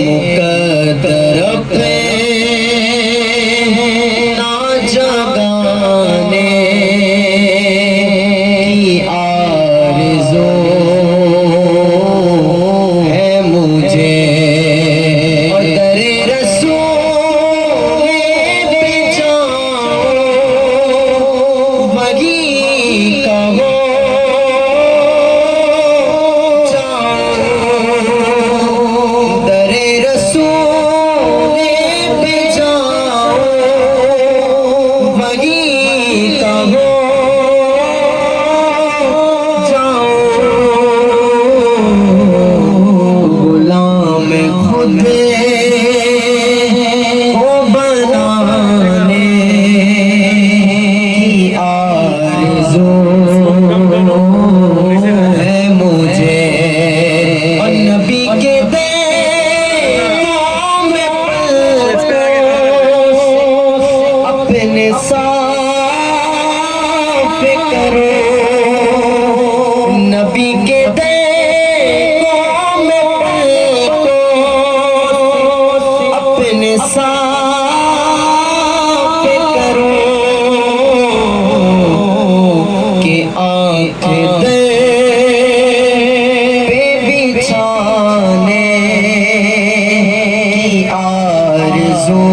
मुकद्दर पे ना जगाने की आरज़ू है मुझे, और दरे रसूल पे जाओ वही कहो जाओ, दरे रसूल पे जाओ वही कहो जाओ, गुलाम खुद को बनाने की आरज़ू है मुझे, और नबी के देशों में अपने साफ करो, नबी के देशों में अपने साफ करो, कि आँख दे पे बिछाने की आरज़ू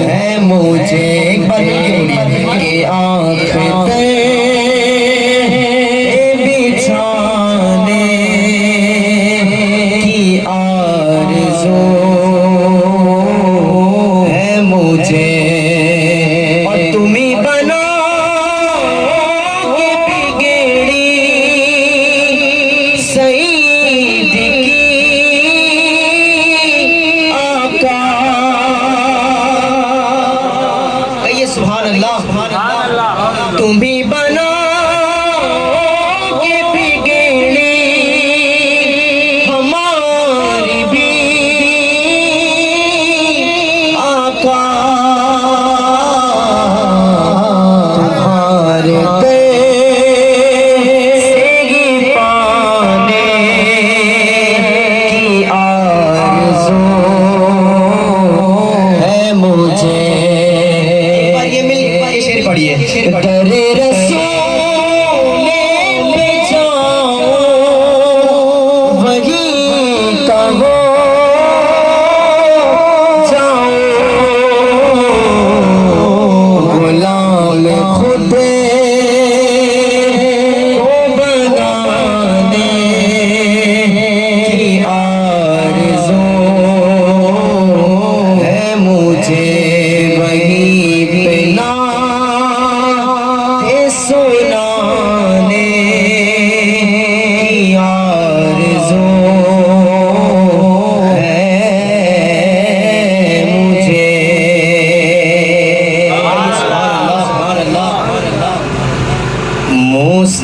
है मुझे, एक बार बोलिए कि आँख दे बिछाने की आरज़ू है मुझे, और तुम्ही बनाओगे बिगड़ी सईद की आका, कहिए सुभान अल्लाह, तुम्ही बनाओगे बिगड़ी हमारी भी आका, तुम्हारे से ही पाने की आरज़ू है मुझे, एक बार ये मिल ये शेर पढ़िए, दरे रसूल पे जाओ वही कहो जाओ, गुलाम खुद को बनाने की आरज़ू है मुझे, वही पे नात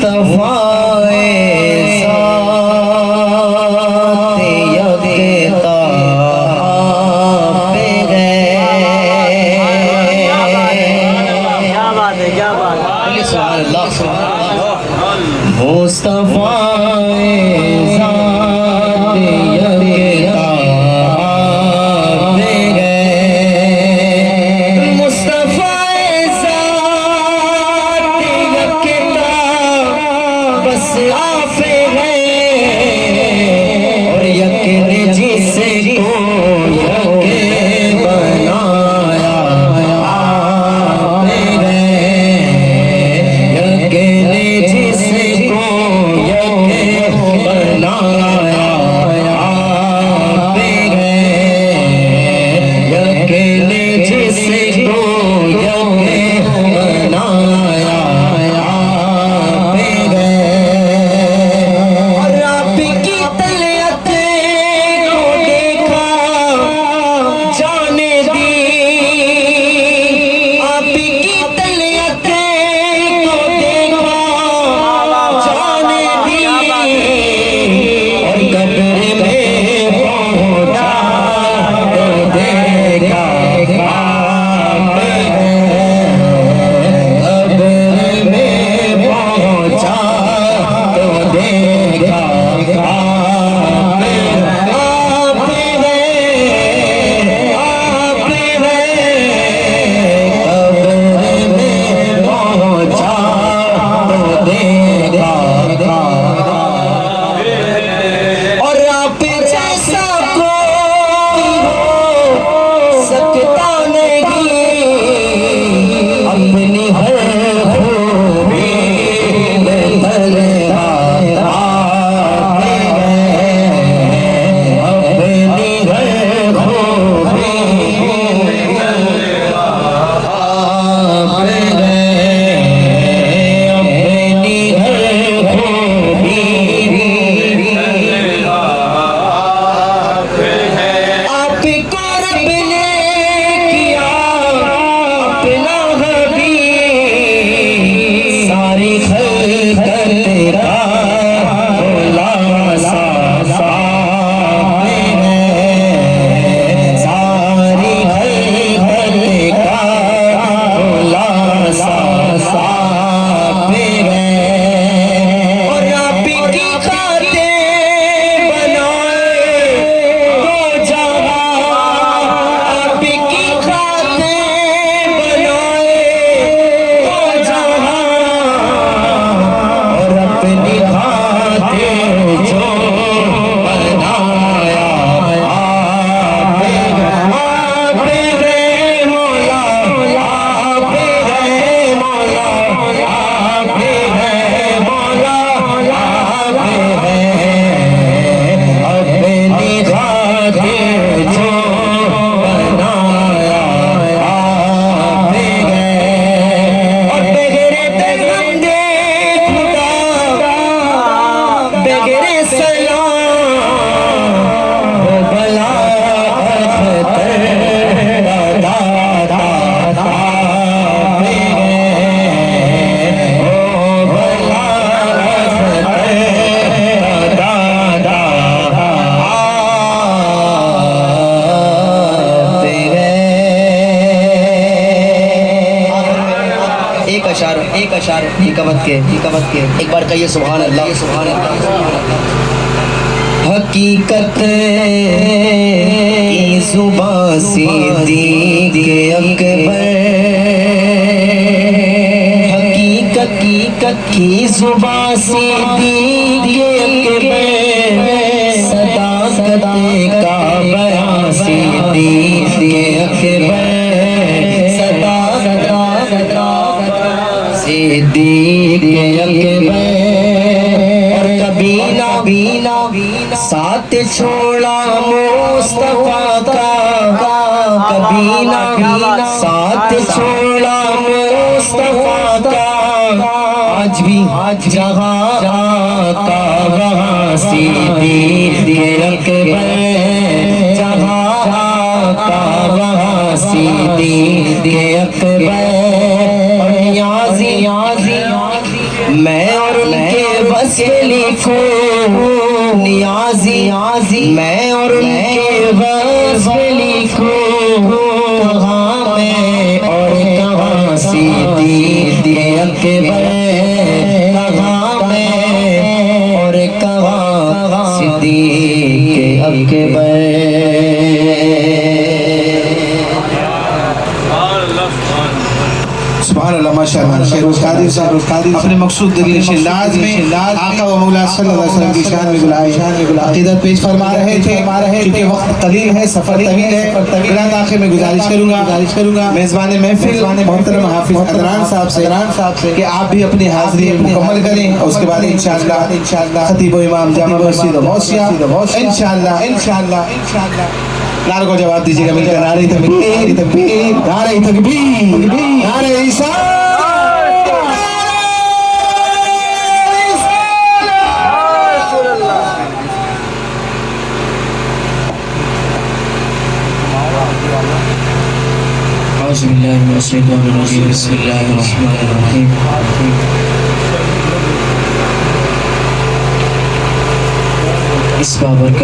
मुस्तफा मुस्तफा एक अशार हिकमत के एक बार कहिए सुभान अल्लाह सुभान अल्लाह। हकीकत की जुबां सिद्दीक़ अकबर, हकीकत की जुबां सिद्दीक़ अकबर, सदाकत का बयां सिद्दीक़ अकबर, सिद्दीक़ अकबर। और कभी ना साथ छोड़ा मुस्तफा का, कभी ना साथ छोड़ा मुस्तफा का। आज भी जहाँ का वहाँ सिद्दीक़ अकबर, जहाँ का वहाँ सिद्दीक़ अकबर। मैं और लिखो नियाजी मैं और उनके वस्फ लिखो कहाँ मैं और कहाँ सिद्दीक़ अकबर कहाँ मैं और कहाँ सिद्दीक़ अकबर सुभान अल्लाह माशाअल्लाह शेरोज़ कादिर अपने मकसूद दिल शिंदाज में आका व मौला सल्लल्लाहु अलैहि वसल्लम की शान में बुलाए अक़ीदत पेश फरमा रहे थे क्योंकि वक्त कलील है सफ़र तवील है फिलहाल आखिर में गुजारिश करूंगा मेज़बान महफिल मोहतरम हाफिज़ अदनान साहब से कि आप भी अपनी हाज़िरी मुकम्मल करें और उसके बाद इंशाअल्लाह खतीब व इमाम जामा मस्जिद मौसिया इंशाअल्लाह नारे को जवाब दीजिएगा मिलकर नारे तकबीर नारे तकबीर नारे रिसालत औज़ु बिल्लाहि मिनश शैतानिर रजीम बिस्मिल्लाहिर रहमानिर रहीम इस बाबरकत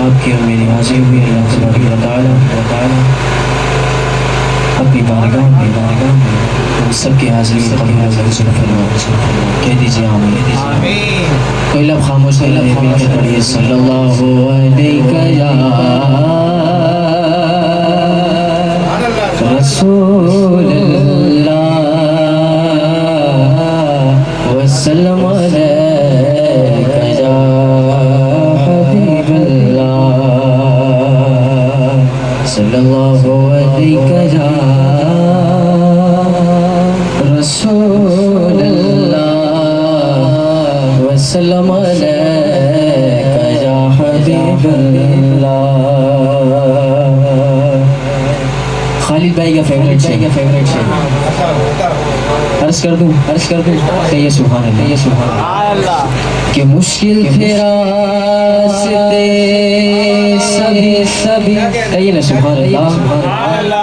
आपकी और मेरी हाजिर हुई अल्लाह ताला अपनी बारगाह में हम सबकी हाजिरी कबूल फरमाए कह दीजिए आमीन कोई लब खामोश नहीं मिलकर पढ़िए सल्लल्लाहु अलैहि रसूल अल्लाह वसल्लम सल्लल्लाहु अलैहि रसूल अल्लाह वसल्लम अलैका या हबीब अल्लाह। खालिद भाई का फेवरेट शेर अर्ज कर दूं कहिए सुभान अल्लाह कि मुश्किल थे रास्ते सभी कहिए ना सुभान अल्लाह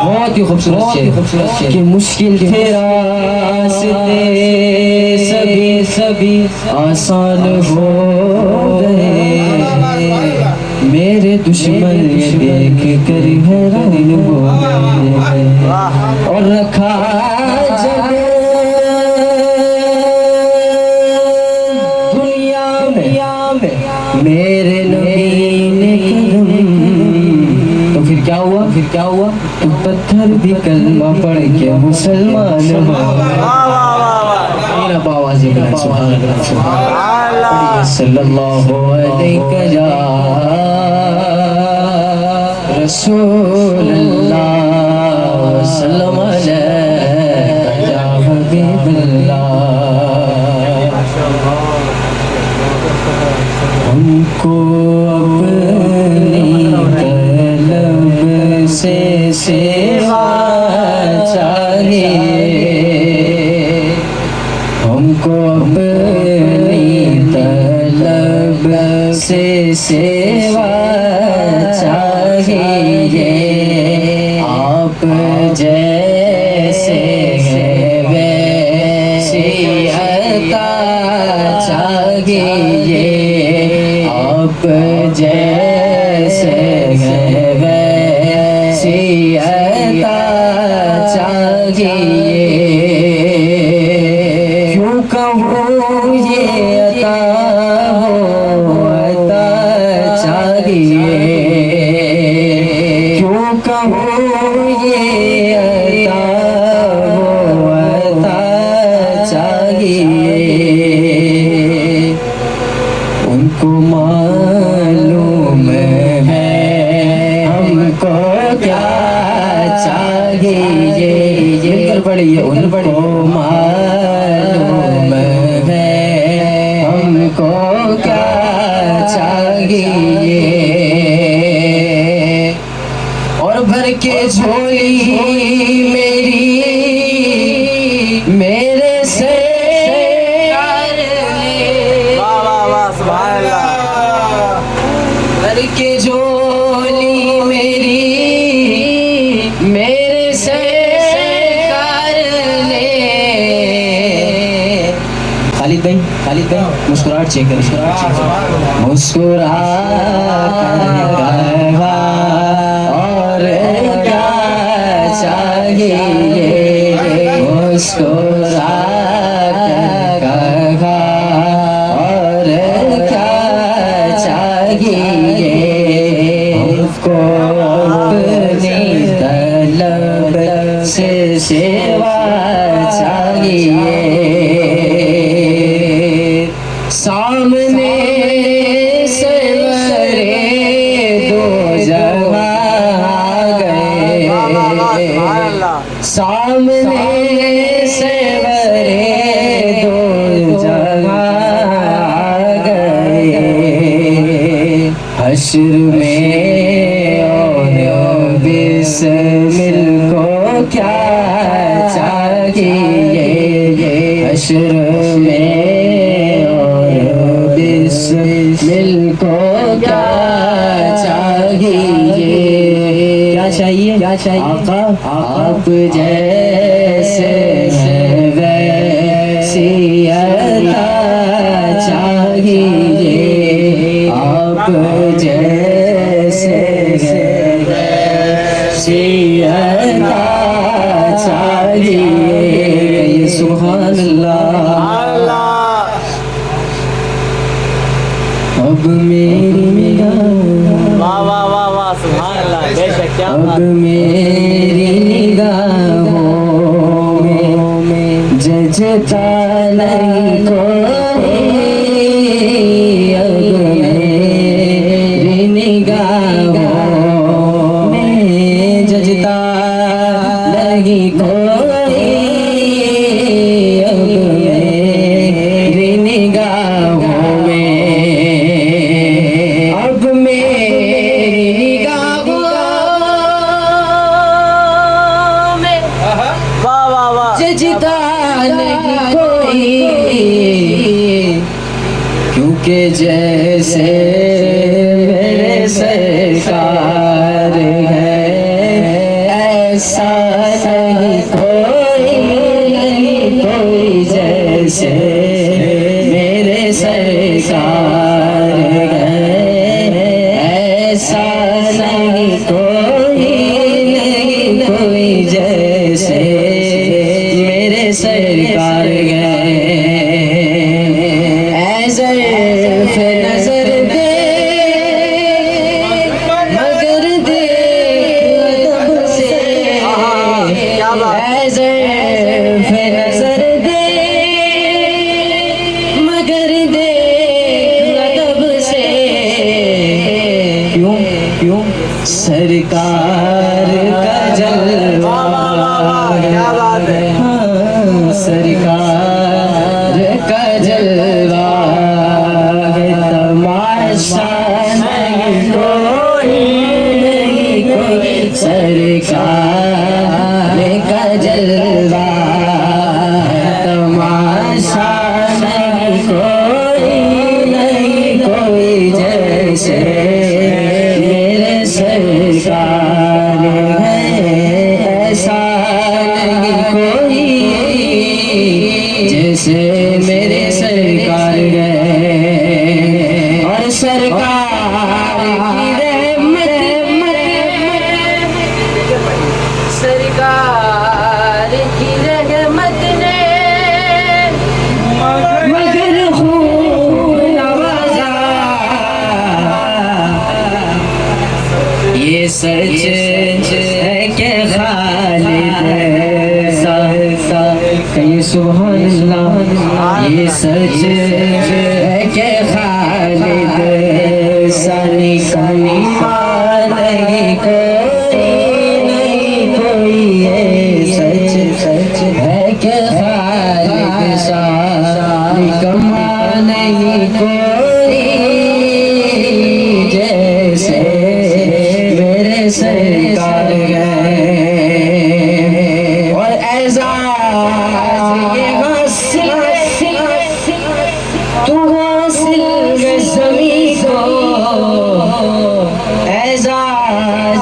बहुत ही खूबसूरत शेर कि मुश्किल थे रास्ते सभी आसान हो गए मेरे दुश्मन ये देख कर हैरान हो गए और रखा जगह दुनिया में मेरे नबी ने कदम तो फिर क्या हुआ तो पत्थर भी कलमा पढ़ के मुसलमान सल्लल्लाहु अलैहि या रसूल अल्लाह सल्लल्लाहु अलैहि या हबीब अल्लाह। हमको अपनी तलब से सेवा चाहिए हमको अपनी तलब से सेवा चाहिए आप जैसे हैं वैसी अता चाहिए आप जैसे हैं वैसी अता चाहिए क्यों कहूँ ये अता हो अता चाहिए क्यों कहूँ ये अता हो अता चाहिए उनको मालूम है हमको क्या चाहिए मिलकर पढ़िए उनको मालूम है हमको क्या चाहिए और भर के झोली मेरी मेरे से भर के झोली मेरी मेरे से कर ले खालिद भाई मुस्कुराहट चेक करें। मुस्कुरा कर कहा और क्या चाहिए, मुस्कुरा कर कहा और क्या चाहिए, हमको अपनी तलब से सेवा चाहिए। सामने से मरे दो जवां आ गए, सामने से मरे दो जवां आ गए। हश्र में और बिस्मिल को क्या चाहिए, हश्र में और बिस्मिल को क्या चाहिए, क्या चाहिए, क्या चाहिए आका, आप जैसे वैसी अता चाहिए, आप जैसे वैसी अता चाहिए। सुभान अल्लाह। अब मेरी निगाह, वाह वाह वाह वाह, सुभान अल्लाह, बेशक क्या अब बात। मेरी निगाहों में जजता नहीं कोई, अब मेरी निगाहों में जजता नहीं कोई, अब मेरी निगाहों में, अब मेरी निगाहों में वाह वाह वाह, जजता नहीं कोई, क्योंकि जैसे मेरे सरकार है ऐसा नहीं कोई, नहीं कोई जैसे मेरे सरकार है ऐसा नहीं कोई, नहीं कोई जैसे मेरे सरकार गए। ऐसे नजर दे मगर दे अदब से, ऐसे नजर दे मगर दे अदब से, क्यों क्यों सरकार का जलवा, क्या बात है। हाँ, सरकार का जलवा है, तमाशा नहीं कोई, नहीं कोई, सरकार का जलवा है, तमाशा नहीं कोई, नहीं कोई जैसे मेरे सरकार है, ऐसा नहीं कोई जैसे मेरे सरकार गए। और सरकार की रहमत, सरकार की रहमत ने मगर खूब नवाजा, ये सच है कि खालिद सा कहीं सुभान अल्लाह, ये सच है कि खालिद सा निकम्मा नहीं कोई, नहीं कोई, ये सच है कि खालिद सा निकम्मा नहीं कोई जैसे मेरे सरकार गए। और ऐसा ये हासिल तू हासिल ज़मीं को, ऐसा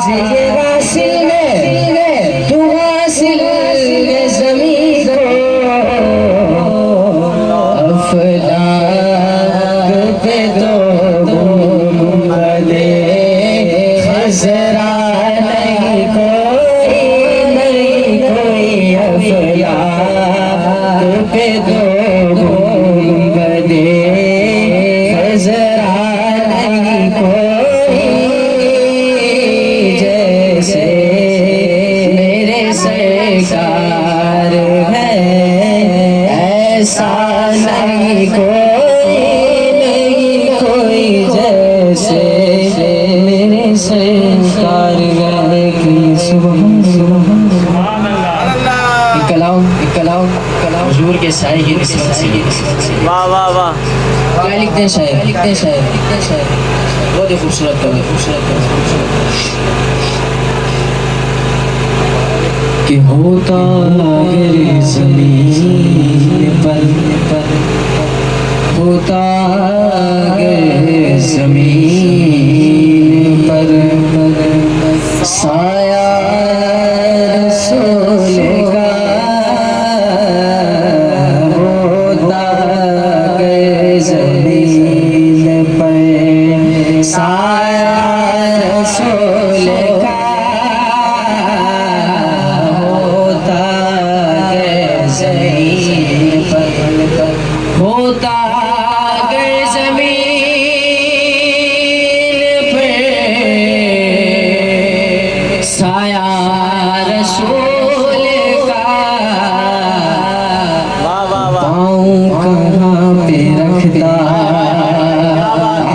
ये हासिल तू हासिल ज़मीं को, ऐसा नहीं कोई जैसे मेरे सरकार गए कि कलाम हुजूर के साए की निस्बत से वाह वाह वाह क्या लिखते हैं शायर बहुत ही खूबसूरत कवि कि होता अगर ज़मीन पर होता अगर ज़मीन पर साया रसूल का होता अगर ज़मीन पर साया रसूल का होता अगर ज़मीन पर होता अगर ज़मीन पर साया रसूल का वाह वाह वाह पाँव कहाँ पे रखता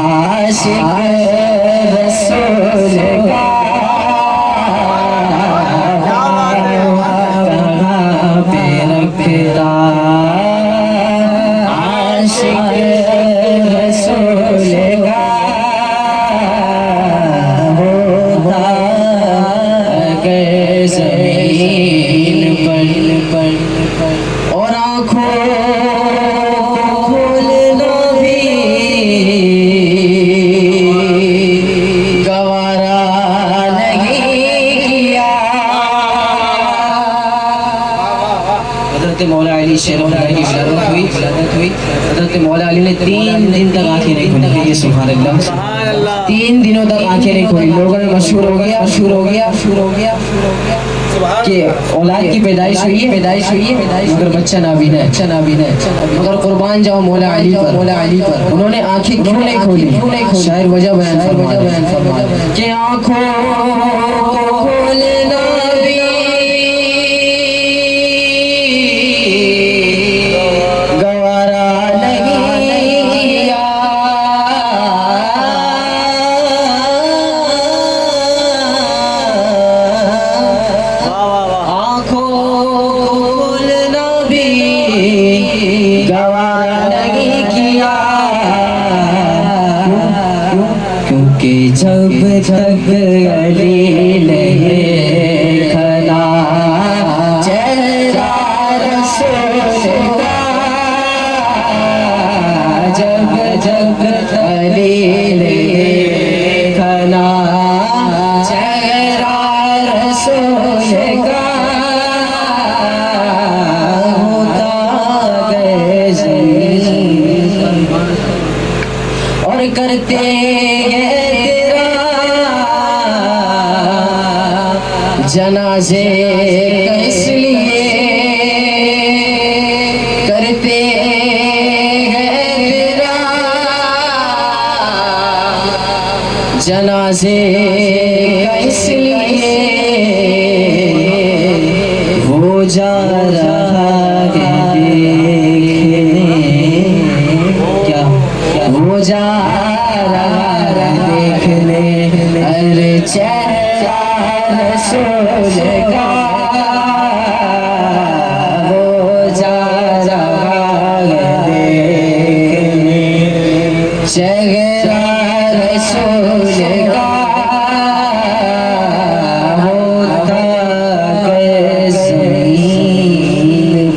आशिक रसूल का कहाँ पे रखता आशिक रसूल का होता अगर ज़मीन पर और आँखों खोलना भी गवारा नहीं किया हज़रत मौला अली शेरौला की विलादत हुई हज़रत मौला अली ने 3 दिन तक आंखें नहीं खोली सुभान अल्लाह 3 दिनों तक आंखें नहीं खोली लोगों में मशहूर हो गया कि औलाद की पैदाइश हुई है मगर बच्चा नाबीना है मगर कुर्बान जाओ मौला अली पर उन्होंने आंखें क्यों नहीं खोली शायर वजह बयान फरमाया कि आंखों खोलना भी गवारा नहीं किया आँखों खोलना भी गवारा नहीं किया क्योंकि जब तक अली नहीं खना चेहरा रसूल का जब अली नहीं खना चेहरा रसूल का होता गए और करते हैं तेरा जनाजे इसलिए करते हैं तेरा जनाजे इसलिए वो जा रहा है क्या वो जा रहा है देखने अरे चेहरा रसूल का वो जा रहा है देखने चेहरा रसूल का होता कैसे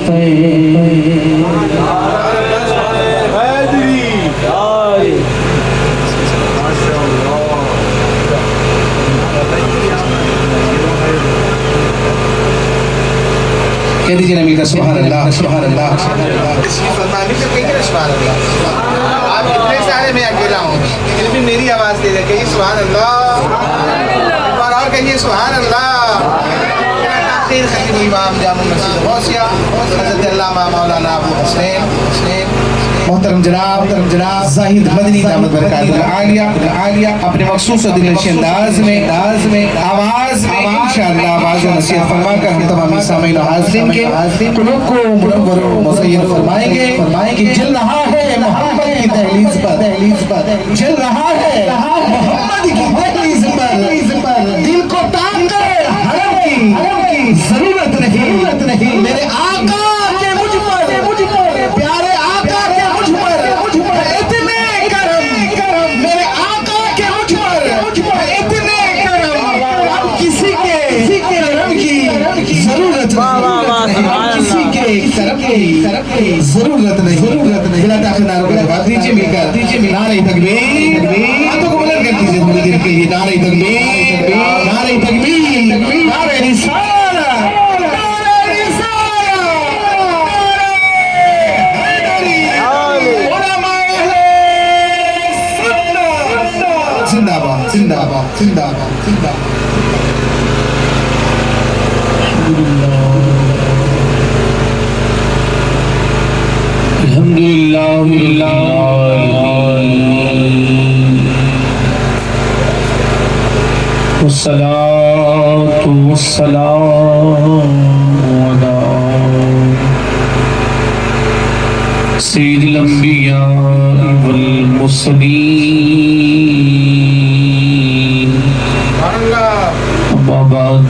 पर कह दीजिए नबी का सुभान अल्लाह फरमाने से कहिए सुभान अल्लाह। आप इतने सारे मैं अकेला हूँ फिर भी मेरी आवाज़ दे रहे कहिए सुभान अल्लाह और कहिए सुभान अल्लाह। आखिर खतीब इमाम जामा मस्जिद गौसिया हज़रत अल्लामा मौलाना अबू हुसैन मोहतरम जनाब जाहिद मदनी दामद बरकातुहु आलिया अपने मखसूस और दिलनशीं अंदाज में आवाज इंशाअल्लाह आवाज़ नसीहत फरमाकर हम तमाम सामीन और हाज़रीन के क़ुलूब को मुनव्वर व मुज़य्यन फरमाएंगे कि जल रहा है मोहम्मद की दहलीज पर जल रहा है मोहम्मद की दहलीज पर दिल को ताक कर हरम की जरूरत नहीं मेरे आका के मुझ पर प्यारे आका के मुझ पर इतने करम मेरे आका के मुझ पर इतने करम अब किसी के करम की जरूरत नहीं किसी के करम की जरूरत नहीं बिला ताक़त का जवाब दीजिए मिलकर नारे तकबीर हाथों को बुलंद कर दीजिए थोड़ी देर के लिए नारे तकबीर नारे रिसाला जिंदाबाद वस्सलातु वस्सलामु अला सय्यिदिल अंबिया वल मुरसलीन अम्मा बाद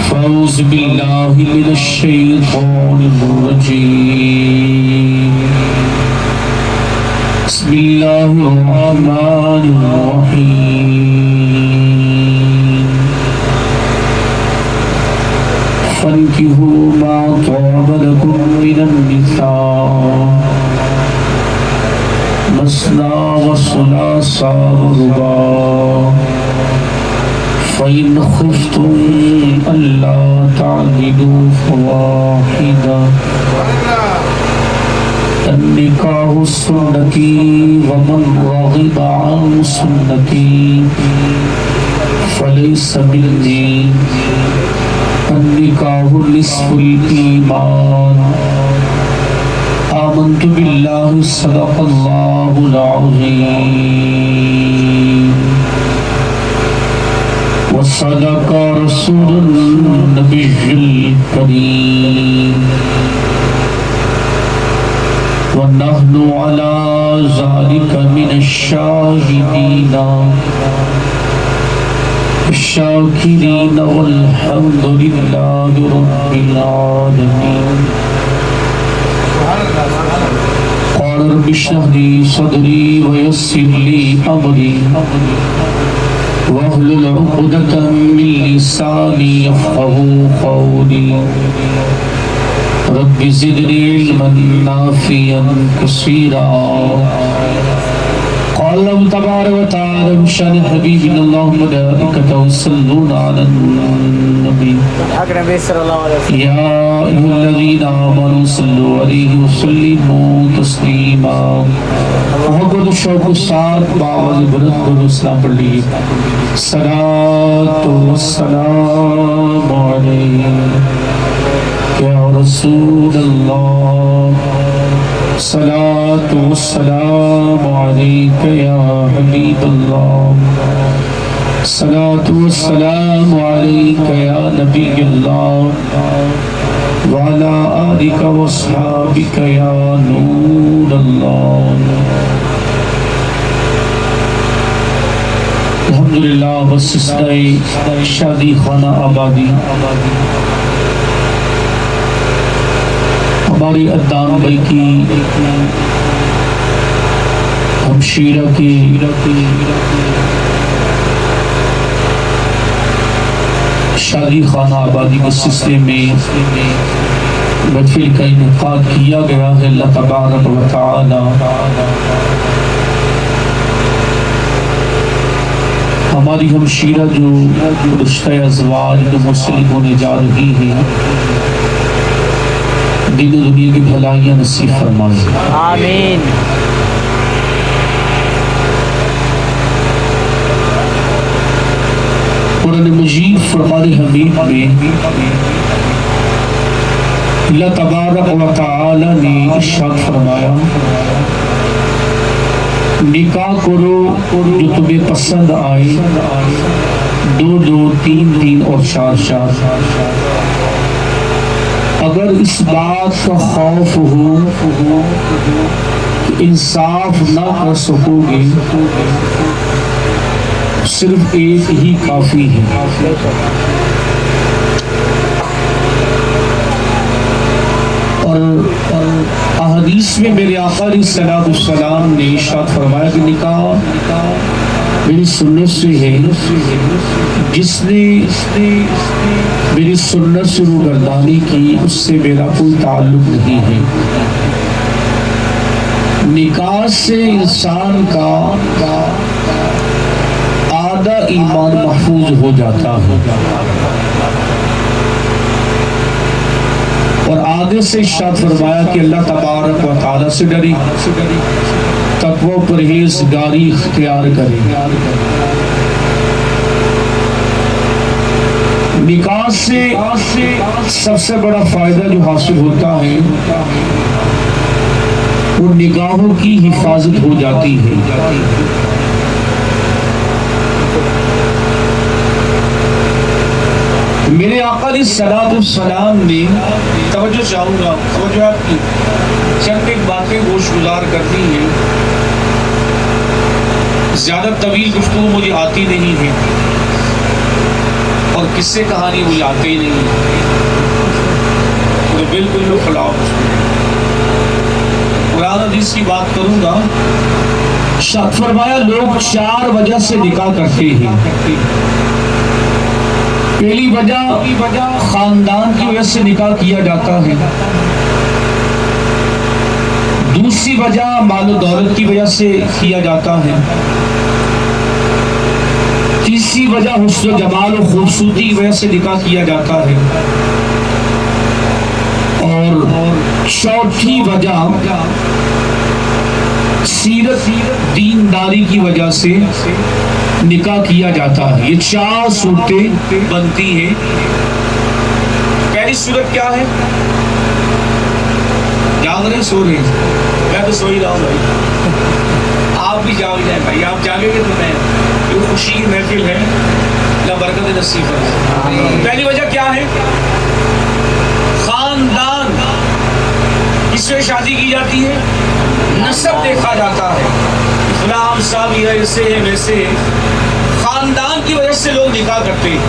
फ़ौज़ु बिल्लाहि मिनश शैतानिर रजीम बिस्मिल्लाहिर रहमानिर रहीम फन्किहू मा ताब लकुम मिनन निसा मस्ना व सुलासा व रुबा फ़इन खुफ्तुम अल्ला तादिलू फ़वाहिदा अन्निकाहु सुन्नती व मन रग़िबा अन सुन्नती फ़लैसा मिन्नी अन्निकाहु निस्फ़ुल ईमान आमन्तु बिल्लाहि सदक़ल्लाहुल अज़ीम व सदक़ रसूलुन नबिय्युल करीम व नहनु अला ज़ालिका मिनश शाहिदीन शाकिरीन वल्हम्दुलिल्लाहि रब्बिल आलमीन क़ाल रब्बि इश्रह ली सदरी व यस्सिर ली अमरी वहलुल उक़दतम मिन लिसानी यफ़क़हू क़ौली रब्बि ज़िदनी इल्मन नाफ़िअन कसीरा क़ाल अल्लाहु तबारक व तआला बिशान हबीबिना अल्लाहुम्मा मलाइकतहु यस्सल्लूना अलन नबी या अय्युहल्लज़ीना आमनू सल्लु अलैहि व सल्लिमू तस्लीमा मोहब्बत शौक़ के साथ बावज़ बुलंद करो सलाम पढ़ लीजिए सलातो वस्सलामु अलैका या रसूल अल्लाह सलातो वस्सलामु अलैका या हबीब अल्लाह सलातो वस्सलामु अलैका या नबी अल्लाह व अला आलिका व अस्हाबिका या नूर अल्लाह। अल्हम्दुलिल्लाह वसिस्ताए शादी खाना आबादी हमारी अद्दान भाई की हमशीरा की शादी खाना आबादी के सिलसिले में महफिल का इनेकाद किया गया है। अल्लाह तबारक व तआला हमारी हमशीरा जो रिश्ता अज़वाज जो मुस्लिम होने जा रही है दीन दुनिया की भलाइयाँ नसीब फरमाए आमीन। कुरान मजीद फुरकान हमीद में अल्लाह तबारक व तआला ने इरशाद फरमाया, निकाह करो जो तुम्हें पसंद आए, 2-2, 3-3 और 4-4। अगर इस बात का खौफ हो कि इंसाफ ना कर सकोगे, सिर्फ एक ही काफी है। और अहदीस में मेरे आका अलैहिस्सलाम ने इरशाद फरमाया कि निकाह मेरी सुन्नत से है, जिसने मेरी सुन्नत से रूगर्दानी की उससे मेरा कोई ताल्लुक नहीं है। निकाह से इंसान का आधा ईमान महफूज हो जाता है और आगे से इरशाद फरमाया कि अल्लाह तबारक व तआला से डरी, तक़वा परहेज़गारी इख्तियार करे। निकाह से सबसे बड़ा फायदा जो हासिल होता है वो निगाहों की हिफाजत हो जाती है। मेरे आका अलैहिस्सलाम ने, तवज्जो चाहूँगा, तवज्जो आपकी, चंद एक बातें गोशगुजार करनी है। ज़्यादा तवील गुफ्तगू मुझे आती नहीं है और किस्से कहानी मुझे आते ही नहीं है, तो बिल्कुल लो खिलाफ कुरान हदीस की बात करूँगा। शाद फरमाया लोग 4 वजह से निकाह करते हैं। पहली वजह खानदान की वजह से निकाह किया जाता है। दूसरी वजह माल दौलत की वजह से किया जाता है। तीसरी वजह हुस्न जमाल और खूबसूरती की वजह से निकाह किया जाता है। और चौथी वजह सीरत दीनदारी की वजह से निकाह किया जाता है। ये 4 सूरतें बनती हैं। पहली सूरत क्या है? जाग रहे सो रहे? मैं तो सो ही रहा हूँ भाई, आप भी जाग जाए भाई, आप जागेंगे तो मैं, ये खुशी की महफिल है, अल्लाह बरकत नसीब करे। पहली वजह क्या है? खानदान। इससे शादी की जाती है, नस्ब देखा जाता है, फलां साहब ये ऐसे है वैसे है, खानदान की वजह से लोग निकाह करते हैं।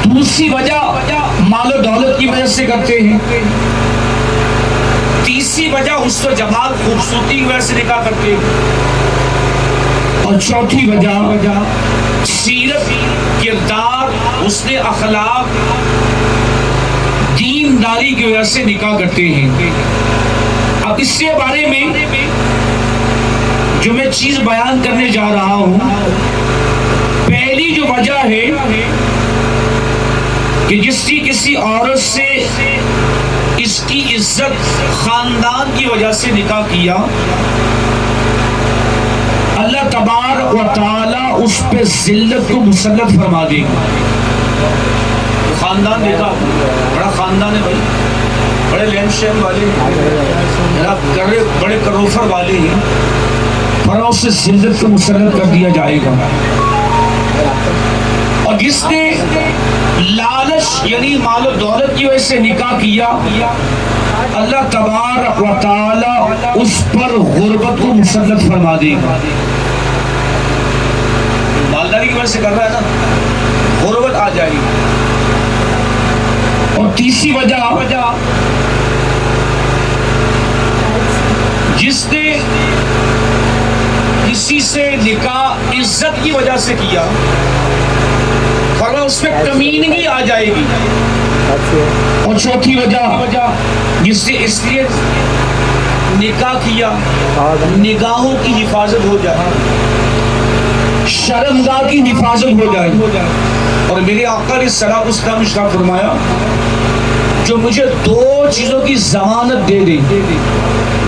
दूसरी वजह मालो दौलत की वजह से करते हैं। तीसरी वजह हुस्न जमाल खूबसूरती की वजह से निकाह करते हैं। और चौथी वजह सीरत, किरदार, हुस्न अखलाक, दीनदारी की वजह से निकाह करते हैं। अब इसके बारे में जो मैं चीज बयान करने जा रहा हूं, पहली जो वजह है कि जिसकी किसी औरत से इसकी इज्जत खानदान की वजह से निकाह किया, अल्लाह तबारक व तआला उस पे जिल्लत को मुसल्लत फरमा देगा। खानदान देखा, बड़ा खानदान है भाई, बड़े लेन शेम वाले हैं, बड़े करोफर वाले हैं, पर उससे जिल्लत को मुसल्लत कर दिया जाएगा। और जिसने लालच यानी माल और दौलत की वजह से निकाह किया, अल्लाह तबारक व तआला उस पर गुर्बत को मुसल्लत फरमा देगा। मालदारी की वजह से कर रहा है ना, गुर्बत आ जाएगी। और तीसरी वजह जिसने किसी से निकाह इज्जत की वजह से किया, वरना उसमें कमीनगी आ जाएगी। और चौथी वजह जिसने इसलिए निकाह किया, निगाहों की हिफाजत हो जाए, शर्मगाह की हिफाजत हो जाए। और मेरे आका ने सलाम उसका इरशाद फरमाया, जो मुझे 2 चीजों की जमानत दे दे,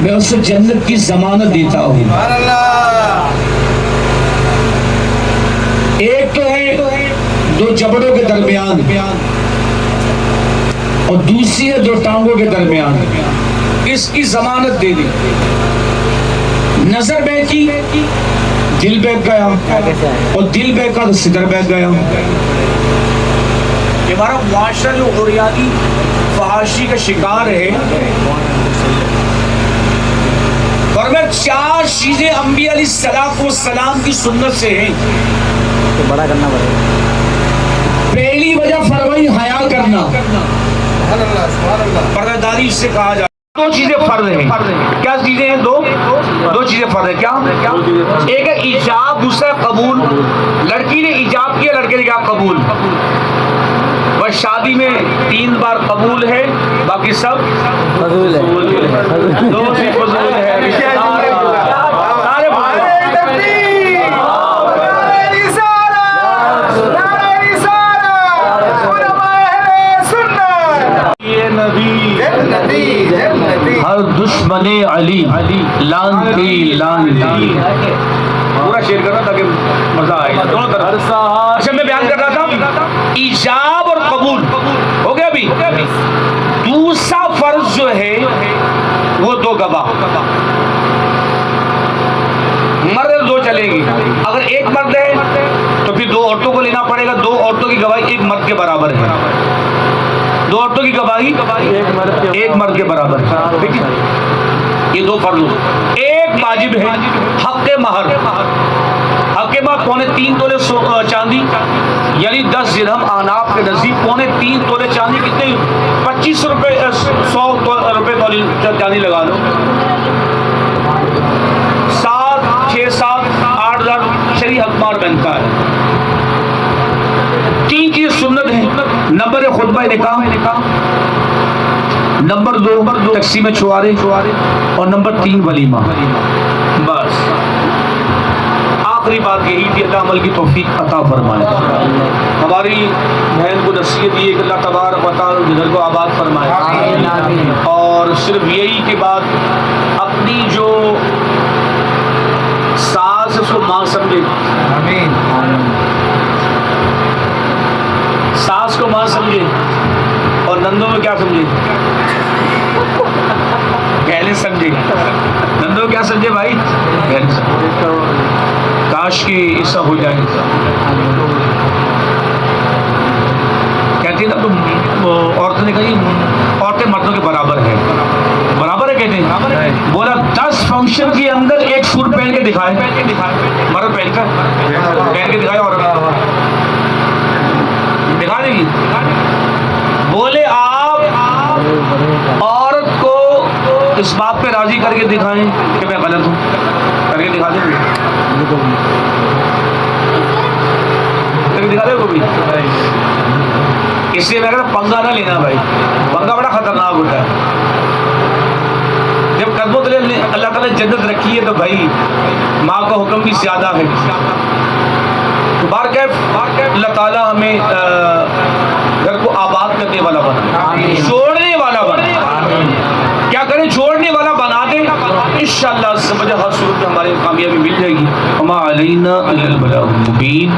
मैं उसे जन्नत की जमानत देता हूँ। एक तो है दो जबड़ों के दरमियान और दूसरी है दो टांगों के दरमियान, इसकी जमानत दे दी। नजर बहकी, दिल बहक गया, और दिल बहका तो सिदर बहक गया। हमारा मुआशरा जो उरियानी फहाशी का शिकार है, और मैं चार चीजें अंबिया अलैहिस्सलाम की सुन्नत से हैं। तो बड़ा करना पड़ेगा। पहली वजह फरमाई हया करना, पर्दादारी से कहा जाता। दो चीजें फर्ज हैं। क्या चीजें हैं? दो चीजें फर्ज हैं। क्या? एक है इजाब, दूसरा कबूल। लड़की ने इजाब किया, लड़के ने क्या? कबूल। बस शादी में 3 बार कबूल है, बाकी सब फजूल है। दो से फजूल है। हर दुश्मने अली लान दी। पूरा शेयर करना ताकि मजा आए दोनों तरफ। अच्छा, मैं बयान कर रहा था इजाब और कबूल हो गया। अभी दूसरा फर्ज जो है वो 2 गवाह। मर्द 2 चलेंगे। अगर एक मर्द है तो फिर 2 औरतों को लेना पड़ेगा। 2 औरतों की गवाही एक मर्द के बराबर है। 2 औरतों की गवाही एक मर्द के बराबर। ठीक है, ये 2 फर्ज। एक वाजिब है हक़ महर। हक़ महर 3.25 तोले चांदी, यानी 10 दिरहम आनाफ के नजदीक 3.25 तोले चांदी। कितने? 25 रुपए 100 रुपए तोले चांदी लगा लो। 7, 6, 7, 8 हज़ार शरी हक़ महर बनता है। 3 चीज सुन्नत है। नंबर 1 खुतबा निकाह, नंबर 2 तक़सीम चुवारे, और नंबर 3 वलीमा। बस आखिरी बात यही थी, अल्लाह अमल की तौफीक अता फरमाए। हमारी बहन को नसीहत ये कि अल्लाह तबारक व तआला घर को आबाद फरमाए। और सिर्फ यही के बाद अपनी जो सास है उसको माँ समझे। सास को माँ समझे और नंदों में क्या समझे? पहले समझे। नंदों क्या समझे भाई? पहले समझे। काश की ऐसा हो जाए। कहती ना तुम औरतें ने कही औरतें मर्दों के बराबर है। बराबर है कहते हैं। बोला 10 फंक्शन के अंदर एक सूट पहन के दिखाए, मर्द पहन के दिखाए, और दिखा देगी। बोले आप औरत को इस बात पे राजी करके दिखाएं कि मैं गलत हूं, करके दिखा देंगे। करके दिखा देगा कोई? इसलिए मैं कहता पंगा ना लेना भाई। पंगा बड़ा खतरनाक होता है। जब कदमों के लिए अल्लाह ताला ने जन्नत रखी है तो भाई माँ का हुक्म भी ज्यादा है। तो अल्लाह ताला हमें घर को आबाद करने वाला बना, जोड़ने वाला बना। क्या करें? जोड़ने वाला बना दे। इंशाअल्लाह समझ हर सूरत में हमारे कामयाबी मिल जाएगी। हमा अलैना अल बलागुल मुबीन।